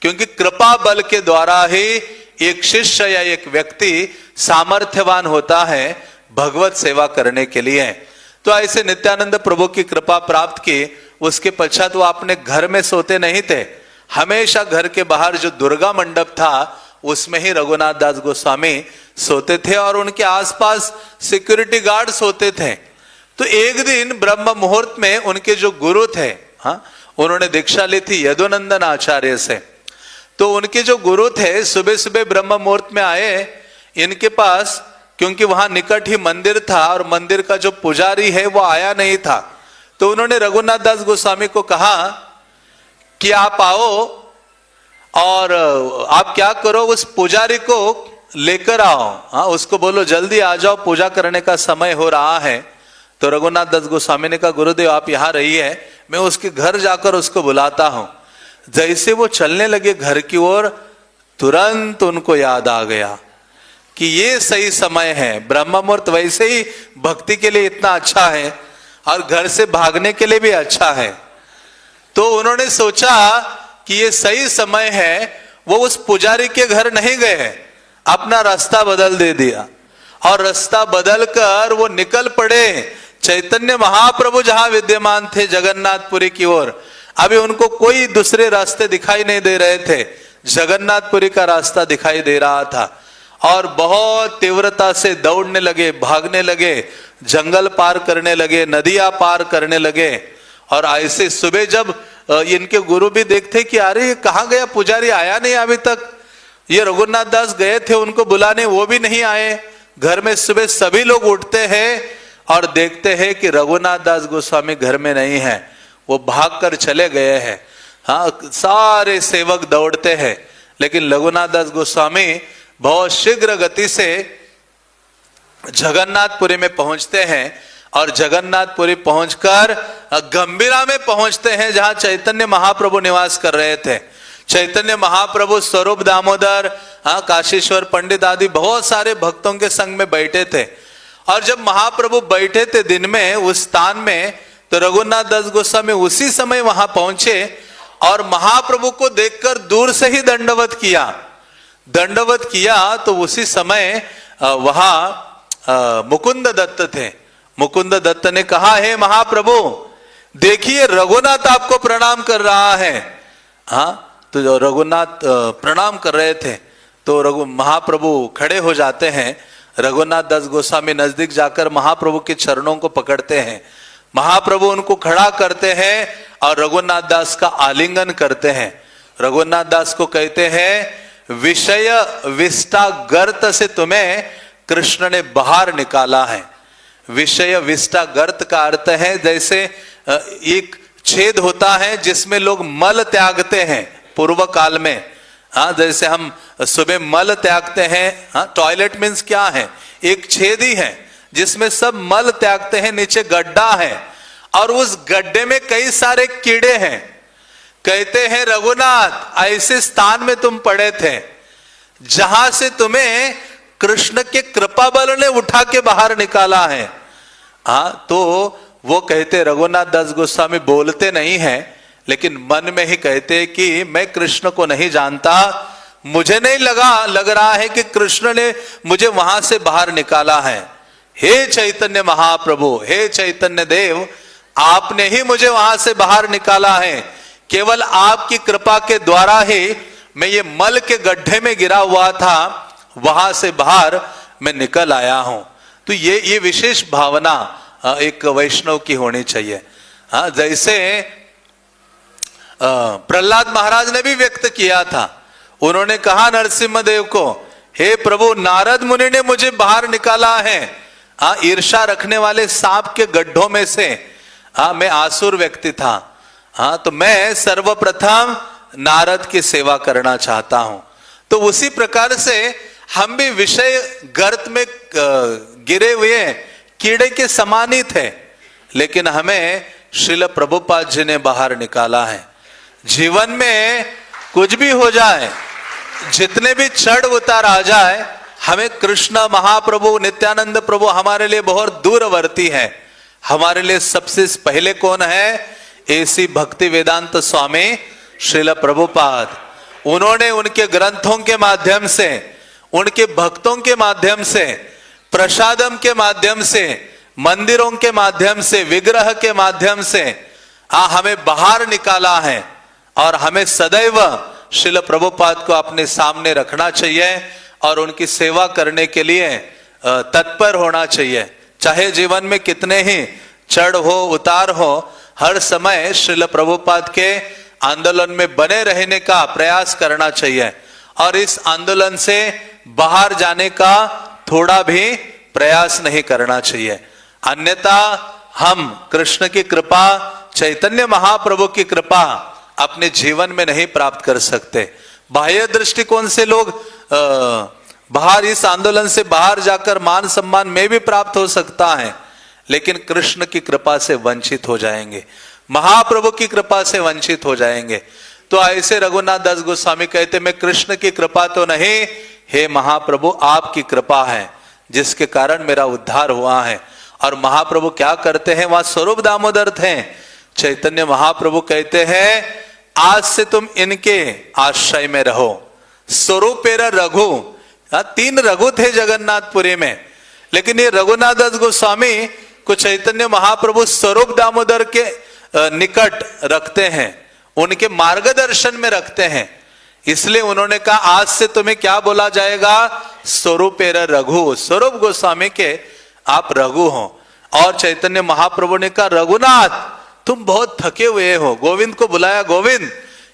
क्योंकि कृपा बल के द्वारा ही एक शिष्य या एक व्यक्ति सामर्थ्यवान होता है भगवत सेवा करने के लिए। तो ऐसे नित्यानंद प्रभु की कृपा प्राप्त की, उसके पश्चात वो अपने घर में सोते नहीं थे, हमेशा घर के बाहर जो दुर्गा मंडप था उसमें ही रघुनाथ दास गोस्वामी सोते थे और उनके आसपास सिक्योरिटी गार्ड सोते थे। तो एक दिन ब्रह्म मुहूर्त में उनके जो गुरु थे, उन्होंने दीक्षा ली थी यदुनंदन आचार्य से। तो उनके जो गुरु थे सुबह सुबह ब्रह्म मुहूर्त में आए इनके पास, क्योंकि वहां निकट ही मंदिर था और मंदिर का जो पुजारी है वो आया नहीं था। तो उन्होंने रघुनाथ दास गोस्वामी को कहा कि आप आओ और आप क्या करो, उस पुजारी को लेकर आओ, उसको बोलो जल्दी आ जाओ, पूजा करने का समय हो रहा है। तो रघुनाथ दास गोस्वामी ने कहा गुरुदेव आप यहाँ रहिए, मैं उसके घर जाकर उसको बुलाता हूं। जैसे वो चलने लगे घर की ओर, तुरंत उनको याद आ गया कि ये सही समय है, ब्रह्म मुहूर्त वैसे ही भक्ति के लिए इतना अच्छा है और घर से भागने के लिए भी अच्छा है। तो उन्होंने सोचा कि ये सही समय है, वो उस पुजारी के घर नहीं गए, अपना रास्ता बदल दे दिया और रास्ता बदलकर वो निकल पड़े चैतन्य महाप्रभु जहां विद्यमान थे जगन्नाथपुरी की ओर। अभी उनको कोई दूसरे रास्ते दिखाई नहीं दे रहे थे, जगन्नाथपुरी का रास्ता दिखाई दे रहा था और बहुत तीव्रता से दौड़ने लगे, भागने लगे, जंगल पार करने लगे, नदियां पार करने लगे। और ऐसे सुबह जब इनके गुरु भी देखते कि अरे ये कहाँ गया, पुजारी आया नहीं अभी तक, ये रघुनाथ दास गए थे उनको बुलाने, वो भी नहीं आए। घर में सुबह सभी लोग उठते हैं और देखते हैं कि रघुनाथ दास गोस्वामी घर में नहीं है, वो भागकर चले गए हैं। सारे सेवक दौड़ते हैं, लेकिन रघुनाथ दास गोस्वामी बहुत शीघ्र गति से जगन्नाथपुरी में पहुंचते हैं और जगन्नाथपुरी पहुंचकर गंभीरा में पहुंचते हैं जहां चैतन्य महाप्रभु निवास कर रहे थे। चैतन्य महाप्रभु, स्वरूप दामोदर, काशीश्वर पंडित आदि बहुत सारे भक्तों के संग में बैठे थे। और जब महाप्रभु बैठे थे दिन में उस स्थान में, तो रघुनाथ दास गोस्वामी उसी समय वहां पहुंचे और महाप्रभु को देखकर दूर से ही दंडवत किया। दंडवत किया तो उसी समय वहां मुकुंद दत्त थे। मुकुंद दत्त ने कहा, हे महाप्रभु देखिए रघुनाथ आपको प्रणाम कर रहा है। तो रघुनाथ प्रणाम कर रहे थे तो महाप्रभु खड़े हो जाते हैं। रघुनाथ दास गोस्वामी नजदीक जाकर महाप्रभु के चरणों को पकड़ते हैं, महाप्रभु उनको खड़ा करते हैं और रघुनाथ दास का आलिंगन करते हैं। रघुनाथ दास को कहते हैं, विषय विष्टा गर्त से तुम्हें कृष्ण ने बाहर निकाला है। विषय विष्टा गर्त का अर्थ है जैसे एक छेद होता है जिसमें लोग मल त्यागते हैं पूर्व काल में। जैसे हम सुबह मल त्यागते हैं, टॉयलेट मीन्स क्या है, एक छेद ही है जिसमें सब मल त्यागते हैं, नीचे गड्ढा है और उस गड्ढे में कई सारे कीड़े हैं। कहते हैं रघुनाथ ऐसे स्थान में तुम पड़े थे जहां से तुम्हें कृष्ण के कृपा बल ने उठा के बाहर निकाला है। तो वो कहते, रघुनाथ दास गोस्वामी बोलते नहीं है लेकिन मन में ही कहते कि मैं कृष्ण को नहीं जानता, मुझे नहीं लग रहा है कि कृष्ण ने मुझे वहां से बाहर निकाला है। हे चैतन्य महाप्रभु, हे चैतन्य देव, आपने ही मुझे वहां से बाहर निकाला है। केवल आपकी कृपा के द्वारा ही मैं ये मल के गड्ढे में गिरा हुआ था, वहां से बाहर मैं निकल आया हूं। तो ये विशेष भावना एक वैष्णव की होनी चाहिए। जैसे प्रहलाद महाराज ने भी व्यक्त किया था, उन्होंने कहा नरसिम्हा देव को, हे प्रभु, नारद मुनि ने मुझे बाहर निकाला है ईर्ष्या रखने वाले सांप के गड्ढों में से। मैं आसुर व्यक्ति था, तो मैं सर्वप्रथम नारद की सेवा करना चाहता हूं। तो उसी प्रकार से हम भी विषय गर्त में गिरे हुए कीड़े के समान ही थे, लेकिन हमें श्रील प्रभुपाद जी ने बाहर निकाला है। जीवन में कुछ भी हो जाए, जितने भी चढ़ उतार आ जाए, हमें कृष्ण महाप्रभु नित्यानंद प्रभु हमारे लिए बहुत दूरवर्ती है। हमारे लिए सबसे पहले कौन है? ऐसी भक्ति वेदांत स्वामी श्रील प्रभुपाद। उन्होंने उनके ग्रंथों के माध्यम से, उनके भक्तों के माध्यम से, प्रसादम के माध्यम से, मंदिरों के माध्यम से, विग्रह के माध्यम से हमें बाहर निकाला है। और हमें सदैव श्रील प्रभुपाद को अपने सामने रखना चाहिए और उनकी सेवा करने के लिए तत्पर होना चाहिए। चाहे जीवन में कितने ही चढ़ हो उतार हो, हर समय श्रील प्रभुपाद के आंदोलन में बने रहने का प्रयास करना चाहिए और इस आंदोलन से बाहर जाने का थोड़ा भी प्रयास नहीं करना चाहिए। अन्यथा हम कृष्ण की कृपा, चैतन्य महाप्रभु की कृपा अपने जीवन में नहीं प्राप्त कर सकते। बाह्य दृष्टिकोण से लोग बाहर इस आंदोलन से बाहर जाकर मान सम्मान में भी प्राप्त हो सकता है, लेकिन कृष्ण की कृपा से वंचित हो जाएंगे, महाप्रभु की कृपा से वंचित हो जाएंगे। तो ऐसे रघुनाथ दास गोस्वामी कहते, मैं कृष्ण की कृपा तो नहीं, हे महाप्रभु आपकी कृपा है जिसके कारण मेरा उद्धार हुआ है। और महाप्रभु क्या करते हैं? वहां स्वरूप दामोदर थे। चैतन्य महाप्रभु कहते हैं, आज से तुम इनके आश्रय में रहो। स्वरूपेर रघु, 3 रघु थे जगन्नाथपुरी में, लेकिन ये रघुनाथ दास गोस्वामी को चैतन्य महाप्रभु स्वरूप दामोदर के निकट रखते हैं, उनके मार्गदर्शन में रखते हैं। इसलिए उन्होंने कहा, आज से तुम्हें क्या बोला जाएगा? स्वरूपेर रघु, स्वरूप गोस्वामी के आप रघु हो। और चैतन्य महाप्रभु ने कहा, रघुनाथ तुम बहुत थके हुए हो। गोविंद को बुलाया, गोविंद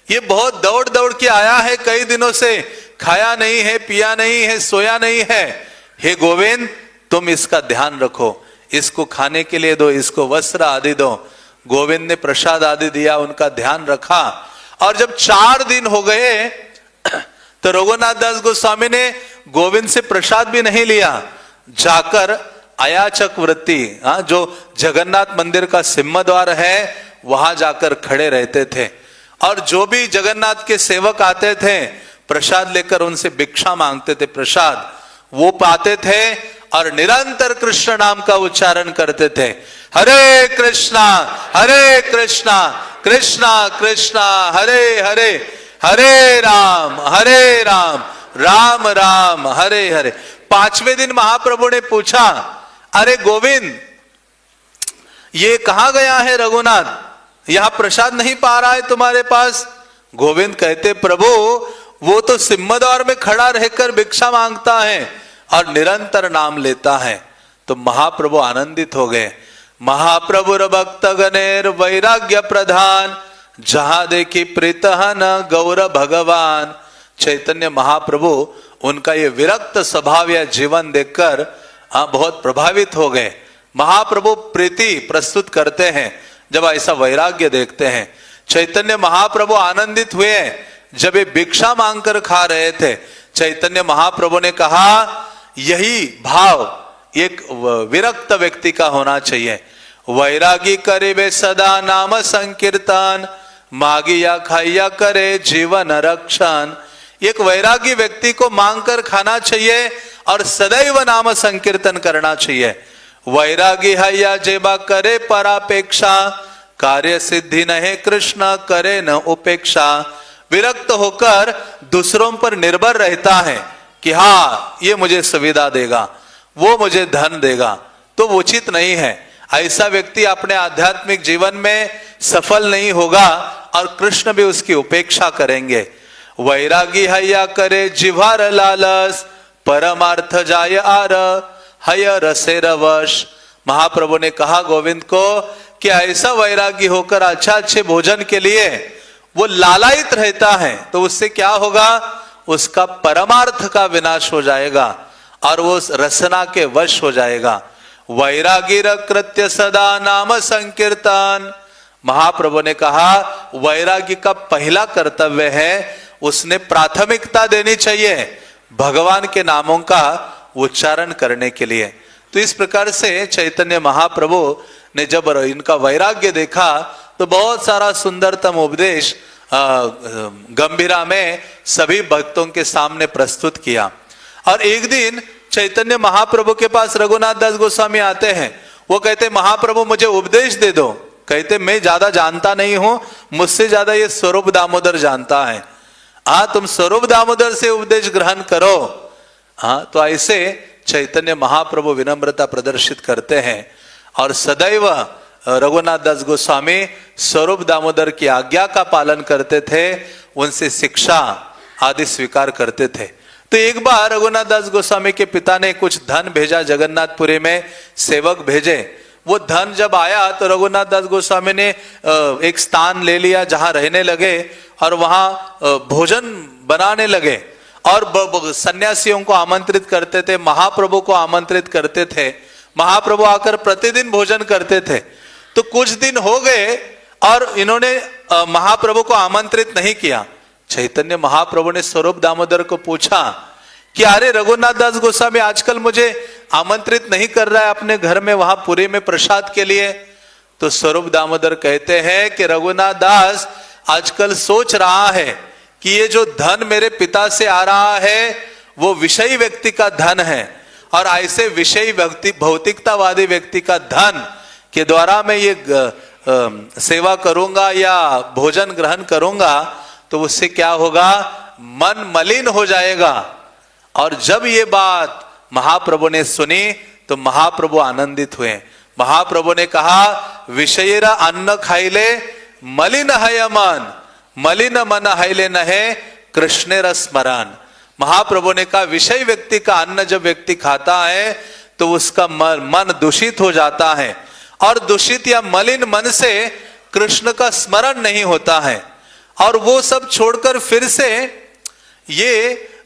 ये बहुत दौड़ दौड़ के आया है, कई दिनों से खाया नहीं है, पिया नहीं है, सोया नहीं है। हे गोविंद तुम इसका ध्यान रखो, इसको खाने के लिए दो, इसको वस्त्र आदि दो। गोविंद ने प्रसाद आदि दिया, उनका ध्यान रखा। और जब 4 दिन हो गए तो रघुनाथ दास गोस्वामी ने गोविंद से प्रसाद भी नहीं लिया, जाकर अयाचक वृत्ति, जो जगन्नाथ मंदिर का सिंह द्वार है, वहां जाकर खड़े रहते थे। और जो भी जगन्नाथ के सेवक आते थे प्रसाद लेकर उनसे भिक्षा मांगते थे, प्रसाद वो पाते थे और निरंतर कृष्ण नाम का उच्चारण करते थे। हरे कृष्णा कृष्णा कृष्णा हरे हरे, हरे राम राम राम हरे हरे। 5वें दिन महाप्रभु ने पूछा, अरे गोविंद ये कहां गया है रघुनाथ, यहां प्रसाद नहीं पा रहा है तुम्हारे पास? गोविंद कहते, प्रभु वो तो सिंहद्वार में खड़ा रहकर भिक्षा मांगता है और निरंतर नाम लेता है। तो महाप्रभु आनंदित हो गए। महाप्रभुर भक्त गणेर वैराग्य प्रधान, जहां देखी प्रीतहन गौर भगवान। चैतन्य महाप्रभु उनका ये विरक्त स्वभाव या जीवन देखकर बहुत प्रभावित हो गए। महाप्रभु प्रीति प्रस्तुत करते हैं जब ऐसा वैराग्य देखते हैं। चैतन्य महाप्रभु आनंदित हुए जब ये भिक्षा मांगकर खा रहे थे। चैतन्य महाप्रभु ने कहा, यही भाव एक विरक्त व्यक्ति का होना चाहिए। वैरागी करे वे सदा नाम संकीर्तन, मागिया खाइया करे जीवन रक्षण। एक वैरागी व्यक्ति को मांग कर खाना चाहिए और सदैव नाम संकीर्तन करना चाहिए। वैरागी है या जेबा करे परापेक्षा, कार्य सिद्धि नहीं कृष्ण करे न उपेक्षा। विरक्त होकर दूसरों पर निर्भर रहता है कि हाँ ये मुझे सुविधा देगा, वो मुझे धन देगा, तो उचित नहीं है। ऐसा व्यक्ति अपने आध्यात्मिक जीवन में सफल नहीं होगा और कृष्ण भी उसकी उपेक्षा करेंगे। वैरागी हैया करे जिह्वार लालस, परमार्थ जाय आर हय रसे रवश। महाप्रभु ने कहा गोविंद को कि ऐसा वैरागी होकर अच्छा अच्छे भोजन के लिए वो लालायित रहता है, तो उससे क्या होगा, उसका परमार्थ का विनाश हो जाएगा और वो रसना के वश हो जाएगा। वैरागी कृत्य सदा नाम संकीर्तन। महाप्रभु ने कहा वैरागी का पहला कर्तव्य है, उसने प्राथमिकता देनी चाहिए भगवान के नामों का उच्चारण करने के लिए। तो इस प्रकार से चैतन्य महाप्रभु ने जब इनका वैराग्य देखा तो बहुत सारा सुंदरतम उपदेश गंभीरा में सभी भक्तों के सामने प्रस्तुत किया। और एक दिन चैतन्य महाप्रभु के पास रघुनाथ दास गोस्वामी आते हैं। वो कहते महाप्रभु मुझे उपदेश दे दो। कहते मैं ज्यादा जानता नहीं हूं, मुझसे ज्यादा ये स्वरूप दामोदर जानता है। हाँ तुम स्वरूप दामोदर से उपदेश ग्रहण करो। हाँ तो ऐसे चैतन्य महाप्रभु विनम्रता प्रदर्शित करते हैं और सदैव रघुनाथ दास गोस्वामी स्वरूप दामोदर की आज्ञा का पालन करते थे, उनसे शिक्षा आदि स्वीकार करते थे। तो एक बार रघुनाथ दास गोस्वामी के पिता ने कुछ धन भेजा, जगन्नाथपुरी में सेवक भेजे। वो धन जब आया तो रघुनाथ दास गोस्वामी ने एक स्थान ले लिया जहां रहने लगे और वहां भोजन बनाने लगे और सन्यासियों को आमंत्रित करते थे, महाप्रभु को आमंत्रित करते थे। महाप्रभु आकर प्रतिदिन भोजन करते थे। तो कुछ दिन हो गए और इन्होंने महाप्रभु को आमंत्रित नहीं किया। चैतन्य महाप्रभु ने स्वरूप दामोदर को पूछा कि अरे रघुनाथ दास गोस्वामी आजकल मुझे आमंत्रित नहीं कर रहा है अपने घर में, वहां पुरी में प्रसाद के लिए। तो स्वरूप दामोदर कहते हैं कि रघुनाथ दास आजकल सोच रहा है कि ये जो धन मेरे पिता से आ रहा है वो विषयी व्यक्ति का धन है और ऐसे विषयी व्यक्ति, भौतिकतावादी व्यक्ति का धन के द्वारा मैं ये सेवा करूंगा या भोजन ग्रहण करूंगा तो उससे क्या होगा, मन मलिन हो जाएगा। और जब ये बात महाप्रभु ने सुनी तो महाप्रभु आनंदित हुए। महाप्रभु ने कहा विषयरा अन्न खाइले मलिन है मन, मलिन मन हाइले न है कृष्ण रस्मरण। महाप्रभु ने कहा विषय व्यक्ति का अन्न जब व्यक्ति खाता है तो उसका मन दूषित हो जाता है और दूषित या मलिन मन से कृष्ण का स्मरण नहीं होता है और वो सब छोड़कर फिर से ये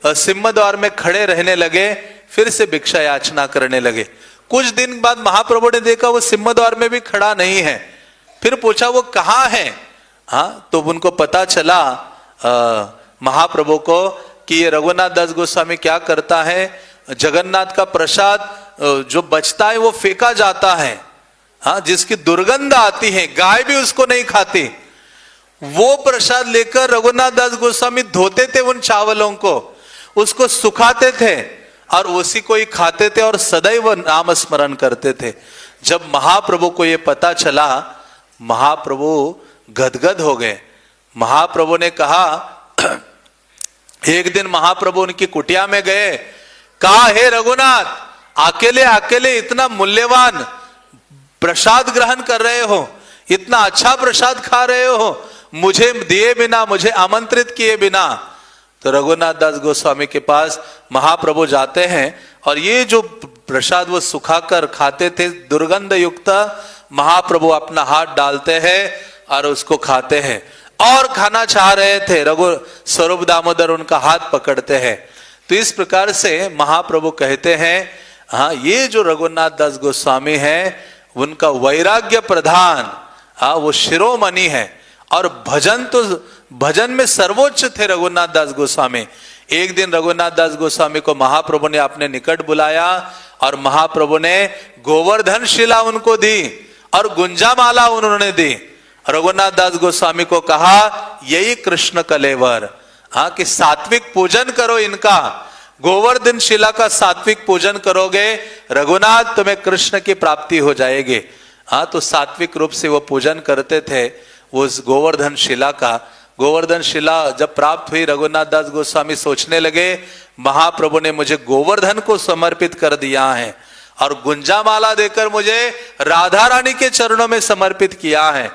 सिंहद्वार में खड़े रहने लगे, फिर से भिक्षा याचना करने लगे। कुछ दिन बाद महाप्रभु ने देखा वो सिंहद्वार में भी खड़ा नहीं है। फिर पूछा वो कहाँ है। हाँ तो उनको पता चला महाप्रभु को कि ये रघुनाथ दास गोस्वामी क्या करता है, जगन्नाथ का प्रसाद जो बचता है वो फेंका जाता है। हाँ जिसकी दुर्गंध आती है, गाय भी उसको नहीं खाती। वो प्रसाद लेकर रघुनाथ दास गोस्वामी धोते थे उन चावलों को, उसको सुखाते थे और उसी को ही खाते थे और सदैव नाम स्मरण करते थे। जब महाप्रभु को ये पता चला, महाप्रभु गदगद हो गए। महाप्रभु ने कहा, एक दिन महाप्रभु उनकी कुटिया में गए, कहा हे रघुनाथ अकेले अकेले इतना मूल्यवान प्रसाद ग्रहण कर रहे हो, इतना अच्छा प्रसाद खा रहे हो, मुझे दिए बिना, मुझे आमंत्रित किए बिना। तो रघुनाथ दास गोस्वामी के पास महाप्रभु जाते हैं और ये जो प्रसाद वो सुखाकर खाते थे दुर्गंध युक्त, महाप्रभु अपना हाथ डालते हैं और उसको खाते हैं और खाना चाह रहे थे। स्वरूप दामोदर उनका हाथ पकड़ते हैं। तो इस प्रकार से महाप्रभु कहते हैं हाँ ये जो रघुनाथ दास गोस्वामी है उनका वैराग्य प्रधान, हाँ वो शिरोमणि है और भजन तो भजन में सर्वोच्च थे रघुनाथ दास गोस्वामी। एक दिन रघुनाथ दास गोस्वामी को महाप्रभु ने अपने निकट बुलाया और महाप्रभु ने गोवर्धन शिला उनको दी और गुंजामाला उन्होंने दी। रघुनाथ दास गोस्वामी को कहा यही कृष्ण कलेवर, हाँ, कि सात्विक पूजन करो इनका, गोवर्धन शिला का सात्विक पूजन करोगे रघुनाथ तुम्हें कृष्ण की प्राप्ति हो जाएगी। हाँ, तो सात्विक रूप से वो पूजन करते थे उस गोवर्धन शिला का। गोवर्धन शिला जब प्राप्त हुई, रघुनाथ दास गोस्वामी सोचने लगे महाप्रभु ने मुझे गोवर्धन को समर्पित कर दिया है और गुंजामाला देकर मुझे राधा रानी के चरणों में समर्पित किया है।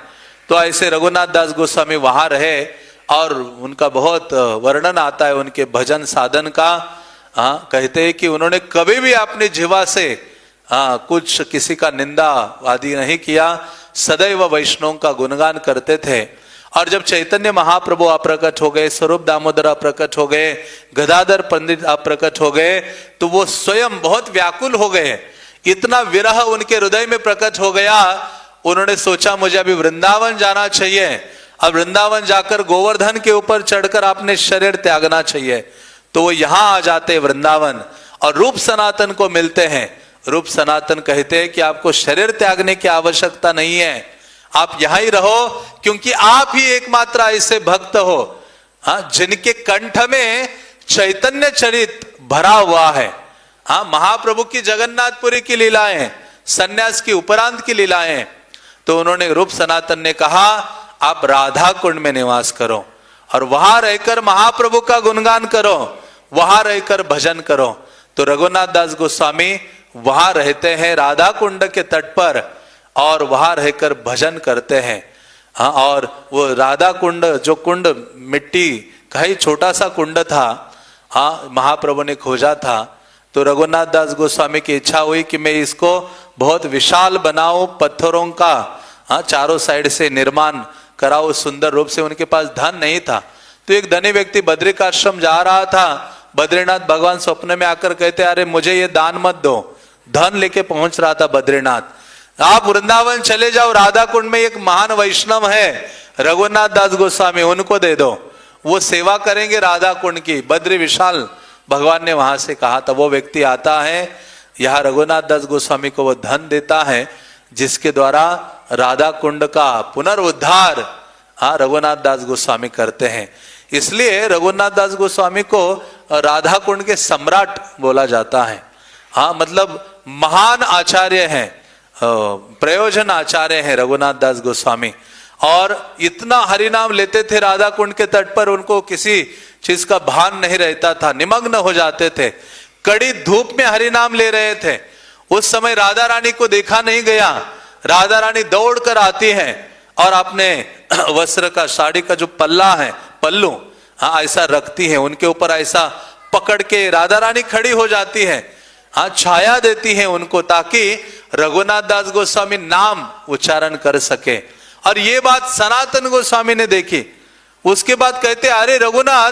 तो ऐसे रघुनाथ दास गोस्वामी वहां रहे और उनका बहुत वर्णन आता है उनके भजन साधन का। हाँ, कहते हैं कि उन्होंने कभी भी अपनी जीवा से कुछ किसी का निंदा आदि नहीं किया, सदैव वैष्णव का गुणगान करते थे। और जब चैतन्य महाप्रभु अप्रकट हो गए, स्वरूप दामोदर अप्रकट हो गए, गदाधर पंडित अप्रकट हो गए, तो वो स्वयं बहुत व्याकुल हो गए। इतना विरह उनके हृदय में प्रकट हो गया, उन्होंने सोचा मुझे अभी वृंदावन जाना चाहिए, अब वृंदावन जाकर गोवर्धन के ऊपर चढ़कर अपने शरीर त्यागना चाहिए। तो वो यहां आ जाते वृंदावन और रूप सनातन को मिलते हैं। रूप सनातन कहते हैं कि आपको शरीर त्यागने की आवश्यकता नहीं है, आप यहां ही रहो, क्योंकि आप ही एकमात्र ऐसे भक्त हो हाँ, जिनके कंठ में चैतन्य चरित भरा हुआ है। हाँ, महाप्रभु की जगन्नाथपुरी की लीलाएं, सन्यास की उपरांत की लीलाएं। तो उन्होंने रूप सनातन ने कहा आप राधा कुंड में निवास करो और वहां रहकर महाप्रभु का गुणगान करो, वहां रहकर भजन करो। तो रघुनाथ दास गोस्वामी वहां रहते हैं राधा कुंड के तट पर और वहां रहकर भजन करते हैं। हाँ, और वो राधा कुंड, जो कुंड मिट्टी का ही छोटा सा कुंड था, हाँ, महाप्रभु ने खोजा था। तो रघुनाथ दास गोस्वामी की इच्छा हुई कि मैं इसको बहुत विशाल बनाऊं, पत्थरों का हाँ चारों साइड से निर्माण कराओ सुंदर रूप से। उनके पास धन नहीं था, तो एक धनी व्यक्ति बद्रिकाश्रम जा रहा था, बद्रीनाथ भगवान स्वप्न में आकर कहते अरे मुझे ये दान मत दो। धन लेके पहुंच रहा था बद्रीनाथ, आप वृंदावन चले जाओ, राधा कुंड में एक महान वैष्णव है रघुनाथ दास गोस्वामी, उनको दे दो, वो सेवा करेंगे राधा कुंड की। बद्री विशाल भगवान ने वहां से कहा था। वो व्यक्ति आता है यहाँ, रघुनाथ दास गोस्वामी को वो धन देता है जिसके द्वारा राधा कुंड का पुनरुद्धार हाँ रघुनाथ दास गोस्वामी करते हैं। इसलिए रघुनाथ दास गोस्वामी को राधा कुंड के सम्राट बोला जाता है। हाँ, मतलब महान आचार्य हैं, प्रयोजन आचार्य हैं रघुनाथ दास गोस्वामी। और इतना हरिनाम लेते थे राधा कुंड के तट पर, उनको किसी चीज का भान नहीं रहता था, निमग्न हो जाते थे, कड़ी धूप में हरिनाम ले रहे थे। उस समय राधा रानी को देखा नहीं गया, राधा रानी दौड़ कर आती है और अपने वस्त्र का, साड़ी का जो पल्ला है, पल्लू हाँ ऐसा रखती है, उनके ऊपर ऐसा पकड़ के राधा रानी खड़ी हो जाती है। हाँ, छाया देती है उनको ताकि रघुनाथ दास गोस्वामी नाम उच्चारण कर सके। और ये बात सनातन गोस्वामी ने देखी। उसके बाद कहते अरे रघुनाथ,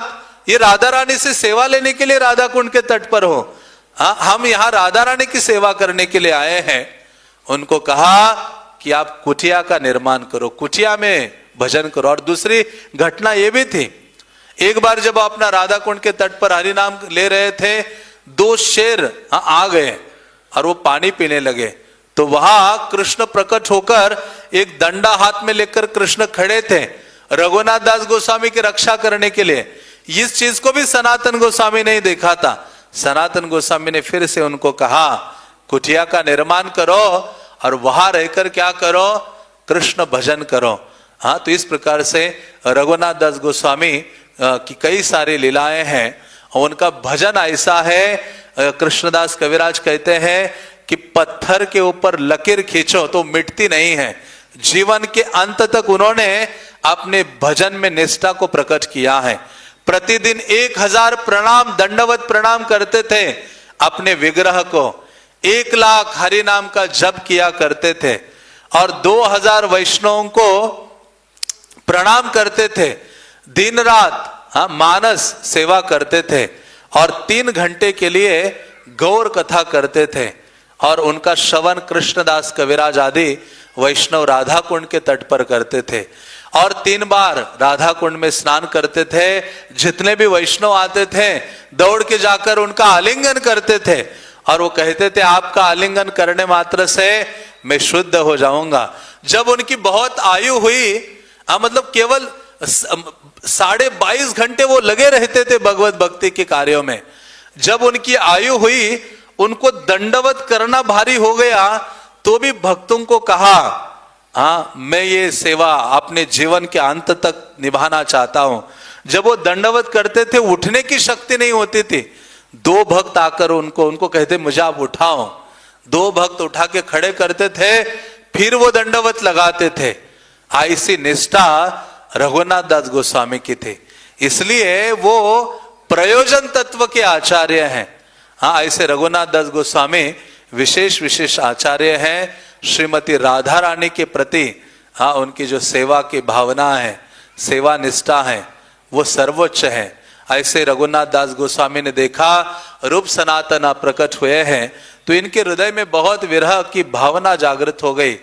ये राधा रानी से सेवा लेने के लिए राधा कुंड के तट पर हो, हाँ हम यहाँ राधा रानी की सेवा करने के लिए आए हैं। उनको कहा कि आप कुटिया का निर्माण करो, कुटिया में भजन करो। और दूसरी घटना ये भी थी, एक बार जब अपना राधा कुंड के तट पर हरि नाम ले रहे थे, दो शेर आ गए और वो पानी पीने लगे। तो वहां कृष्ण प्रकट होकर एक दंडा हाथ में लेकर कृष्ण खड़े थे रघुनाथ दास गोस्वामी की रक्षा करने के लिए। इस चीज को भी सनातन गोस्वामी ने देखा था। सनातन गोस्वामी ने फिर से उनको कहा कुटिया का निर्माण करो और वहां रहकर क्या करो, कृष्ण भजन करो। हाँ, तो इस प्रकार से रघुनाथ दास गोस्वामी की कई सारी लीलाएं हैं। उनका भजन ऐसा है, कृष्णदास कविराज कहते हैं कि पत्थर के ऊपर लकीर खींचो तो मिटती नहीं है। जीवन के अंत तक उन्होंने अपने भजन में निष्ठा को प्रकट किया है। प्रतिदिन 1000 प्रणाम, दंडवत प्रणाम करते थे अपने विग्रह को, 1 लाख हरि नाम का जप किया करते थे और 2000 वैष्णवों को प्रणाम करते थे। दिन रात हाँ मानस सेवा करते थे और 3 घंटे के लिए गौर कथा करते थे। और उनका श्रवण कृष्णदास कविराज आदि वैष्णव राधा कुंड के तट पर करते थे और 3 बार राधा कुंड में स्नान करते थे। जितने भी वैष्णव आते थे दौड़ के जाकर उनका आलिंगन करते थे और वो कहते थे आपका आलिंगन करने मात्र से मैं शुद्ध हो जाऊंगा। जब उनकी बहुत आयु हुई, मतलब केवल 22.5 घंटे वो लगे रहते थे भगवत भक्ति के कार्यों में। जब उनकी आयु हुई, उनको दंडवत करना भारी हो गया, तो भी भक्तों को कहा, हाँ मैं ये सेवा अपने जीवन के अंत तक निभाना चाहता हूं। जब वो दंडवत करते थे, उठने की शक्ति नहीं होती थी। 2 भक्त आकर उनको कहते मुझे आप उठाओ। 2 भक्त उठा के खड़े करते थे, फिर वो दंडवत लगाते थे। ऐसी निष्ठा रघुनाथ दास गोस्वामी की थी, इसलिए वो प्रयोजन तत्व के आचार्य हैं। हाँ, ऐसे रघुनाथ दास गोस्वामी विशेष आचार्य हैं। श्रीमती राधा रानी के प्रति हाँ उनकी जो सेवा की भावना है, सेवा निष्ठा है, वो सर्वोच्च है। ऐसे रघुनाथ दास गोस्वामी ने देखा रूप सनातन प्रकट हुए हैं, तो इनके हृदय में बहुत विरह की भावना जागृत हो गई,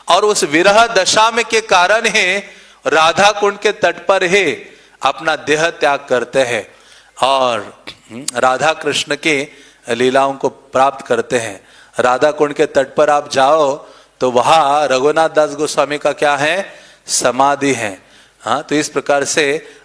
और उस विरह दशा में के कारण ही राधा कुंड के तट पर ही अपना देह त्याग करते हैं और राधा कृष्ण की लीलाओं को प्राप्त करते हैं। राधा कुंड के तट पर आप जाओ तो वहां रघुनाथ दास गोस्वामी का क्या है, समाधि है। हाँ, तो इस प्रकार से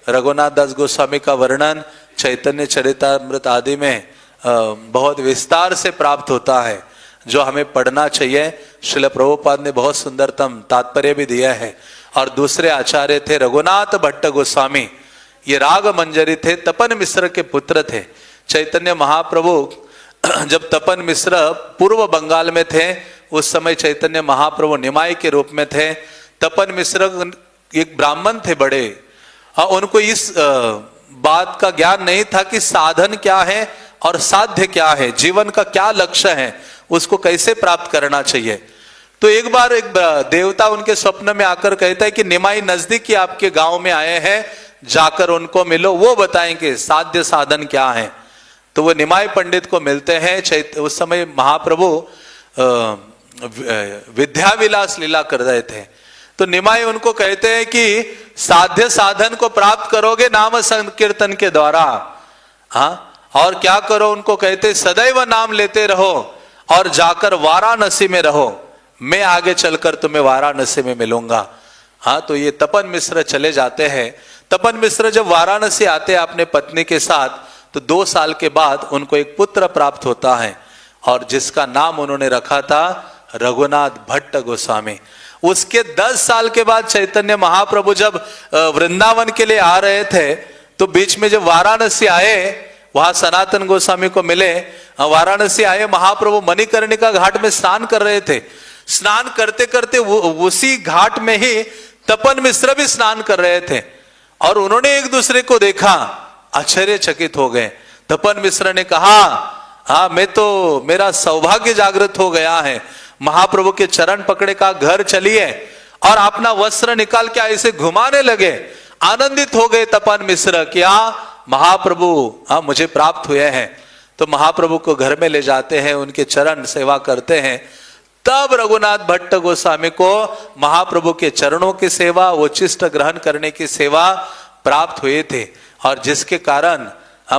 रघुनाथ दास गोस्वामी का वर्णन चैतन्य चरितामृत आदि में बहुत विस्तार से प्राप्त होता है, जो हमें पढ़ना चाहिए। श्रील प्रभुपाद ने बहुत सुंदरतम तात्पर्य भी दिया है। और दूसरे आचार्य थे रघुनाथ भट्ट गोस्वामी, ये राग मंजरी थे, तपन मिश्र के पुत्र थे। चैतन्य महाप्रभु जब तपन मिश्र पूर्व बंगाल में थे, उस समय चैतन्य महाप्रभु निमाई के रूप में थे। तपन मिश्र एक ब्राह्मण थे बड़े, उनको इस बात का ज्ञान नहीं था कि साधन क्या है और साध्य क्या है, जीवन का क्या लक्ष्य है, उसको कैसे प्राप्त करना चाहिए। तो एक बार एक देवता उनके स्वप्न में आकर कहता है कि निमाई नजदीक ही आपके गांव में आए हैं, जाकर उनको मिलो, वो बताएंगे साध्य साधन क्या है। तो वो निमाई पंडित को मिलते हैं। उस समय महाप्रभु विद्याविलास लीला कर रहे थे। तो निमाई उनको कहते हैं कि साध्य साधन को प्राप्त करोगे नाम संकीर्तन के द्वारा। हाँ, और क्या करो, उनको कहते सदैव नाम लेते रहो और जाकर वाराणसी में रहो, मैं आगे चलकर तुम्हें वाराणसी में मिलूंगा। हाँ, तो ये तपन मिश्र चले जाते हैं। तपन मिश्र जब वाराणसी आते हैं अपने पत्नी के साथ, तो 2 साल के बाद उनको एक पुत्र प्राप्त होता है, और जिसका नाम उन्होंने रखा था रघुनाथ भट्ट गोस्वामी। उसके 10 साल के बाद चैतन्य महाप्रभु जब वृंदावन के लिए आ रहे थे, तो बीच में जब वाराणसी आए, वहां सनातन गोस्वामी को मिले। वाराणसी आए, महाप्रभु मणिकर्णिका घाट में स्नान कर रहे थे। स्नान करते करते उसी घाट में ही तपन मिश्र भी स्नान कर रहे थे, और उन्होंने एक दूसरे को देखा, आश्चर्यचकित हो गए। तपन मिश्र ने कहा, हाँ मेरा सौभाग्य जागृत हो गया है। महाप्रभु के चरण पकड़े का घर चलिए, और अपना वस्त्र निकाल के ऐसे घुमाने लगे। आनंदित हो गए तपन मिश्र कि हाँ महाप्रभु मुझे प्राप्त हुए हैं। तो महाप्रभु को घर में ले जाते हैं, उनके चरण सेवा करते हैं। तब रघुनाथ भट्ट गोस्वामी को महाप्रभु के चरणों की सेवा, उच्छिष्ट ग्रहण करने की सेवा प्राप्त हुए थे, और जिसके कारण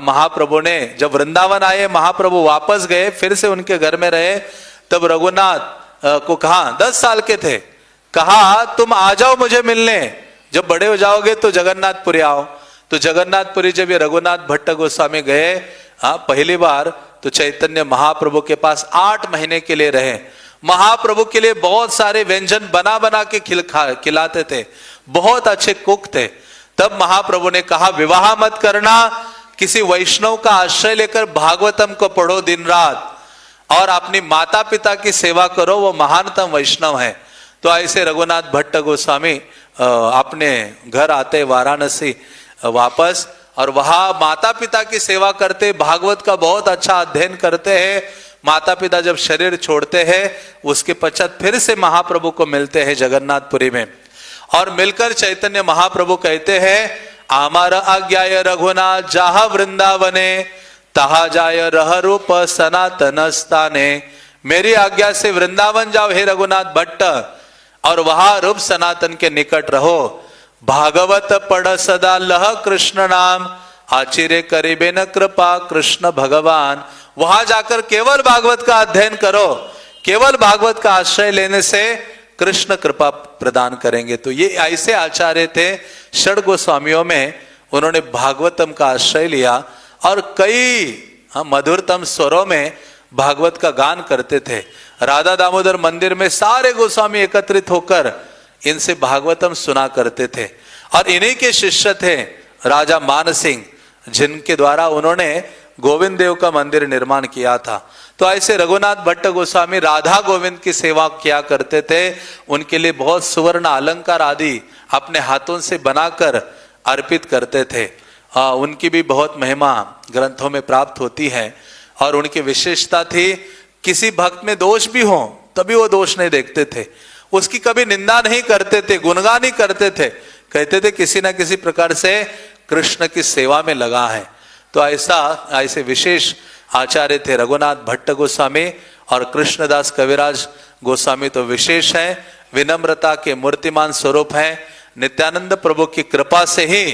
महाप्रभु ने जब वृंदावन आए, महाप्रभु वापस गए, फिर से उनके घर में रहे। तब रघुनाथ को कहा, 10 साल के थे, कहा तुम आ जाओ मुझे मिलने, जब बड़े हो जाओगे तो जगन्नाथपुरी आओ। तो जगन्नाथपुरी जब ये रघुनाथ भट्ट गोस्वामी गए पहली बार, तो चैतन्य महाप्रभु के पास 8 महीने के लिए रहे। महाप्रभु के लिए बहुत सारे व्यंजन बना बना के खिलाते थे, बहुत अच्छे कुक थे। तब महाप्रभु ने कहा, विवाह मत करना, किसी वैष्णव का आश्रय लेकर भागवतम को पढ़ो दिन रात, और अपनी माता पिता की सेवा करो, वो महानतम वैष्णव है। तो ऐसे रघुनाथ भट्ट गोस्वामी अपने घर आते वाराणसी वापस, और वहां माता पिता की सेवा करते, भागवत का बहुत अच्छा अध्ययन करते हैं। माता पिता जब शरीर छोड़ते हैं, उसके पश्चात फिर से महाप्रभु को मिलते हैं जगन्नाथपुरी में, और मिलकर चैतन्य महाप्रभु कहते हैं, आमार आज्ञाय रघुनाथ जाह वृंदावने, तहा जाय रह रूप सनातन स्थाने। मेरी आज्ञा से वृंदावन जाओ हे रघुनाथ भट्ट, और वहां रूप सनातन के निकट रहो। भागवत पढ़ सदा लह कृष्ण नाम, आचिरे करीबे न कृपा कृष्ण भगवान। वहां जाकर केवल भागवत का अध्ययन करो, केवल भागवत का आश्रय लेने से कृष्ण कृपा प्रदान करेंगे। तो ये ऐसे आचार्य थे षड गोस्वामियों में, उन्होंने भागवतम का आश्रय लिया और कई मधुरतम स्वरों में भागवत का गान करते थे। राधा दामोदर मंदिर में सारे गोस्वामी एकत्रित होकर इनसे भागवतम सुना करते थे। और इन्हीं के शिष्य थे राजा मान सिंह, जिनके द्वारा उन्होंने गोविंद देव का मंदिर निर्माण किया था। तो ऐसे रघुनाथ भट्ट गोस्वामी राधा गोविंद की सेवा किया करते थे। उनके लिए बहुत सुवर्ण अलंकार आदि अपने हाथों से बनाकर अर्पित करते थे। उनकी भी बहुत महिमा ग्रंथों में प्राप्त होती है। और उनकी विशेषता थी, किसी भक्त में दोष भी हो तभी वो दोष नहीं देखते थे, उसकी कभी निंदा नहीं करते थे, गुणगान ही करते थे, कहते थे किसी ना किसी प्रकार से कृष्ण की सेवा में लगा है। तो ऐसे विशेष आचार्य थे रघुनाथ भट्ट गोस्वामी। और कृष्णदास कविराज गोस्वामी तो विशेष है, विनम्रता के मूर्तिमान स्वरूप हैं। नित्यानंद प्रभु की कृपा से ही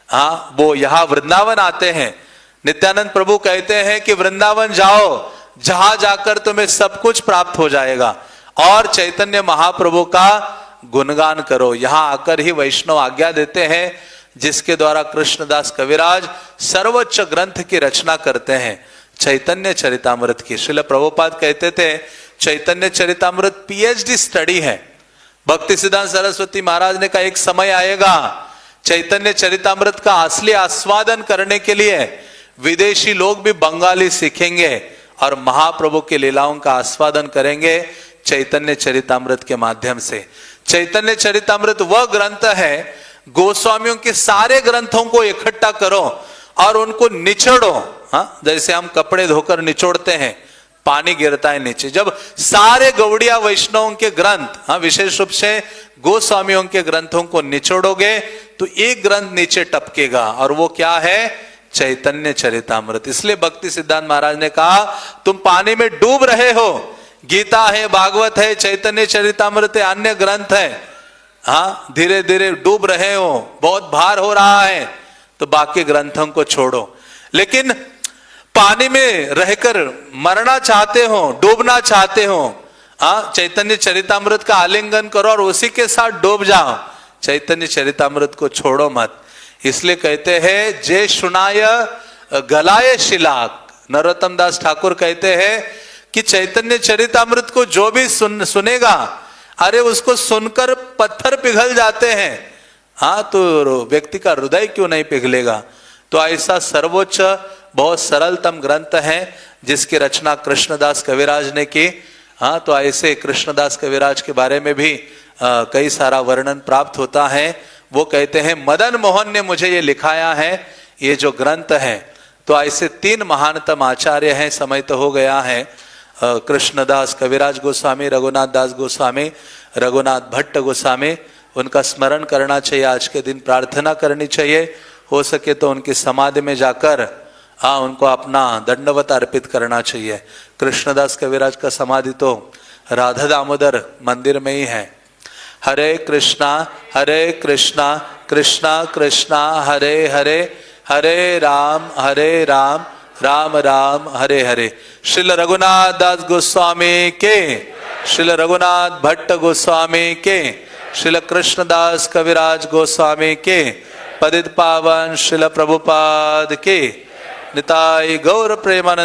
वो यहाँ वृंदावन आते हैं। नित्यानंद प्रभु कहते हैं कि वृंदावन जाओ, जहां जाकर तुम्हें सब कुछ प्राप्त हो जाएगा, और चैतन्य महाप्रभु का गुणगान करो। यहां आकर ही वैष्णव आज्ञा देते हैं, जिसके द्वारा कृष्णदास कविराज सर्वोच्च ग्रंथ की रचना करते हैं, चैतन्य चरितामृत की। श्रील प्रभुपाद कहते थे चैतन्य चरितामृत पीएचडी स्टडी है। भक्ति सिद्धांत सरस्वती महाराज ने कहा एक समय आएगा चैतन्य चरितामृत का असली आस्वादन करने के लिए विदेशी लोग भी बंगाली सीखेंगे और महाप्रभु के लीलाओं का आस्वादन करेंगे चैतन्य चरितामृत के माध्यम से। चैतन्य चरितामृत वह ग्रंथ है, गोस्वामियों के सारे ग्रंथों को इकट्ठा करो और उनको निचोड़ो। जैसे हम कपड़े धोकर निचोड़ते हैं, पानी गिरता है नीचे। जब सारे गौड़िया वैष्णवों के ग्रंथ, विशेष रूप से गोस्वामियों के ग्रंथों को निचोड़ोगे तो एक ग्रंथ नीचे टपकेगा, और वो क्या है? चैतन्य चरितामृत। इसलिए भक्ति सिद्धांत महाराज ने कहा तुम पानी में डूब रहे हो, गीता है, भागवत है, चैतन्य चरितामृत है, अन्य ग्रंथ है, धीरे धीरे डूब रहे हो, बहुत भार हो रहा है, तो बाकी ग्रंथों को छोड़ो। लेकिन पानी में रहकर मरना चाहते हो, डूबना चाहते हो, चैतन्य चरितामृत का आलिंगन करो और उसी के साथ डूब जाओ, चैतन्य चरितामृत को छोड़ो मत। इसलिए कहते हैं जे सुनाय गलाय शिलाक। नरोत्तम दास ठाकुर कहते हैं कि चैतन्य चरितामृत को जो भी सुनेगा, अरे उसको सुनकर पत्थर पिघल जाते हैं, तो व्यक्ति का हृदय क्यों नहीं पिघलेगा? तो ऐसा सर्वोच्च बहुत सरलतम ग्रंथ है जिसकी रचना कृष्णदास कविराज ने की। तो ऐसे कृष्णदास कविराज के बारे में भी कई सारा वर्णन प्राप्त होता है। वो कहते हैं मदन मोहन ने मुझे ये लिखाया है ये जो ग्रंथ है। तो ऐसे तीन महानतम आचार्य हैं, समय तो हो गया है, कृष्णदास कविराज गोस्वामी, रघुनाथ दास गोस्वामी, रघुनाथ भट्ट गोस्वामी। उनका स्मरण करना चाहिए, आज के दिन प्रार्थना करनी चाहिए, हो सके तो उनकी समाधि में जाकर उनको अपना दंडवत अर्पित करना चाहिए। कृष्णदास कविराज का समाधि तो राधा दामोदर मंदिर में ही है। हरे कृष्णा कृष्णा कृष्णा हरे हरे, हरे राम राम राम हरे हरे। श्रील रघुनाथ दास गोस्वामी के, श्रील रघुनाथ भट्ट गोस्वामी के, श्रील कृष्णदास कविराज गोस्वामी के, पतित पावन श्रील प्रभुपाद के। निताई गौर प्रेमानंद।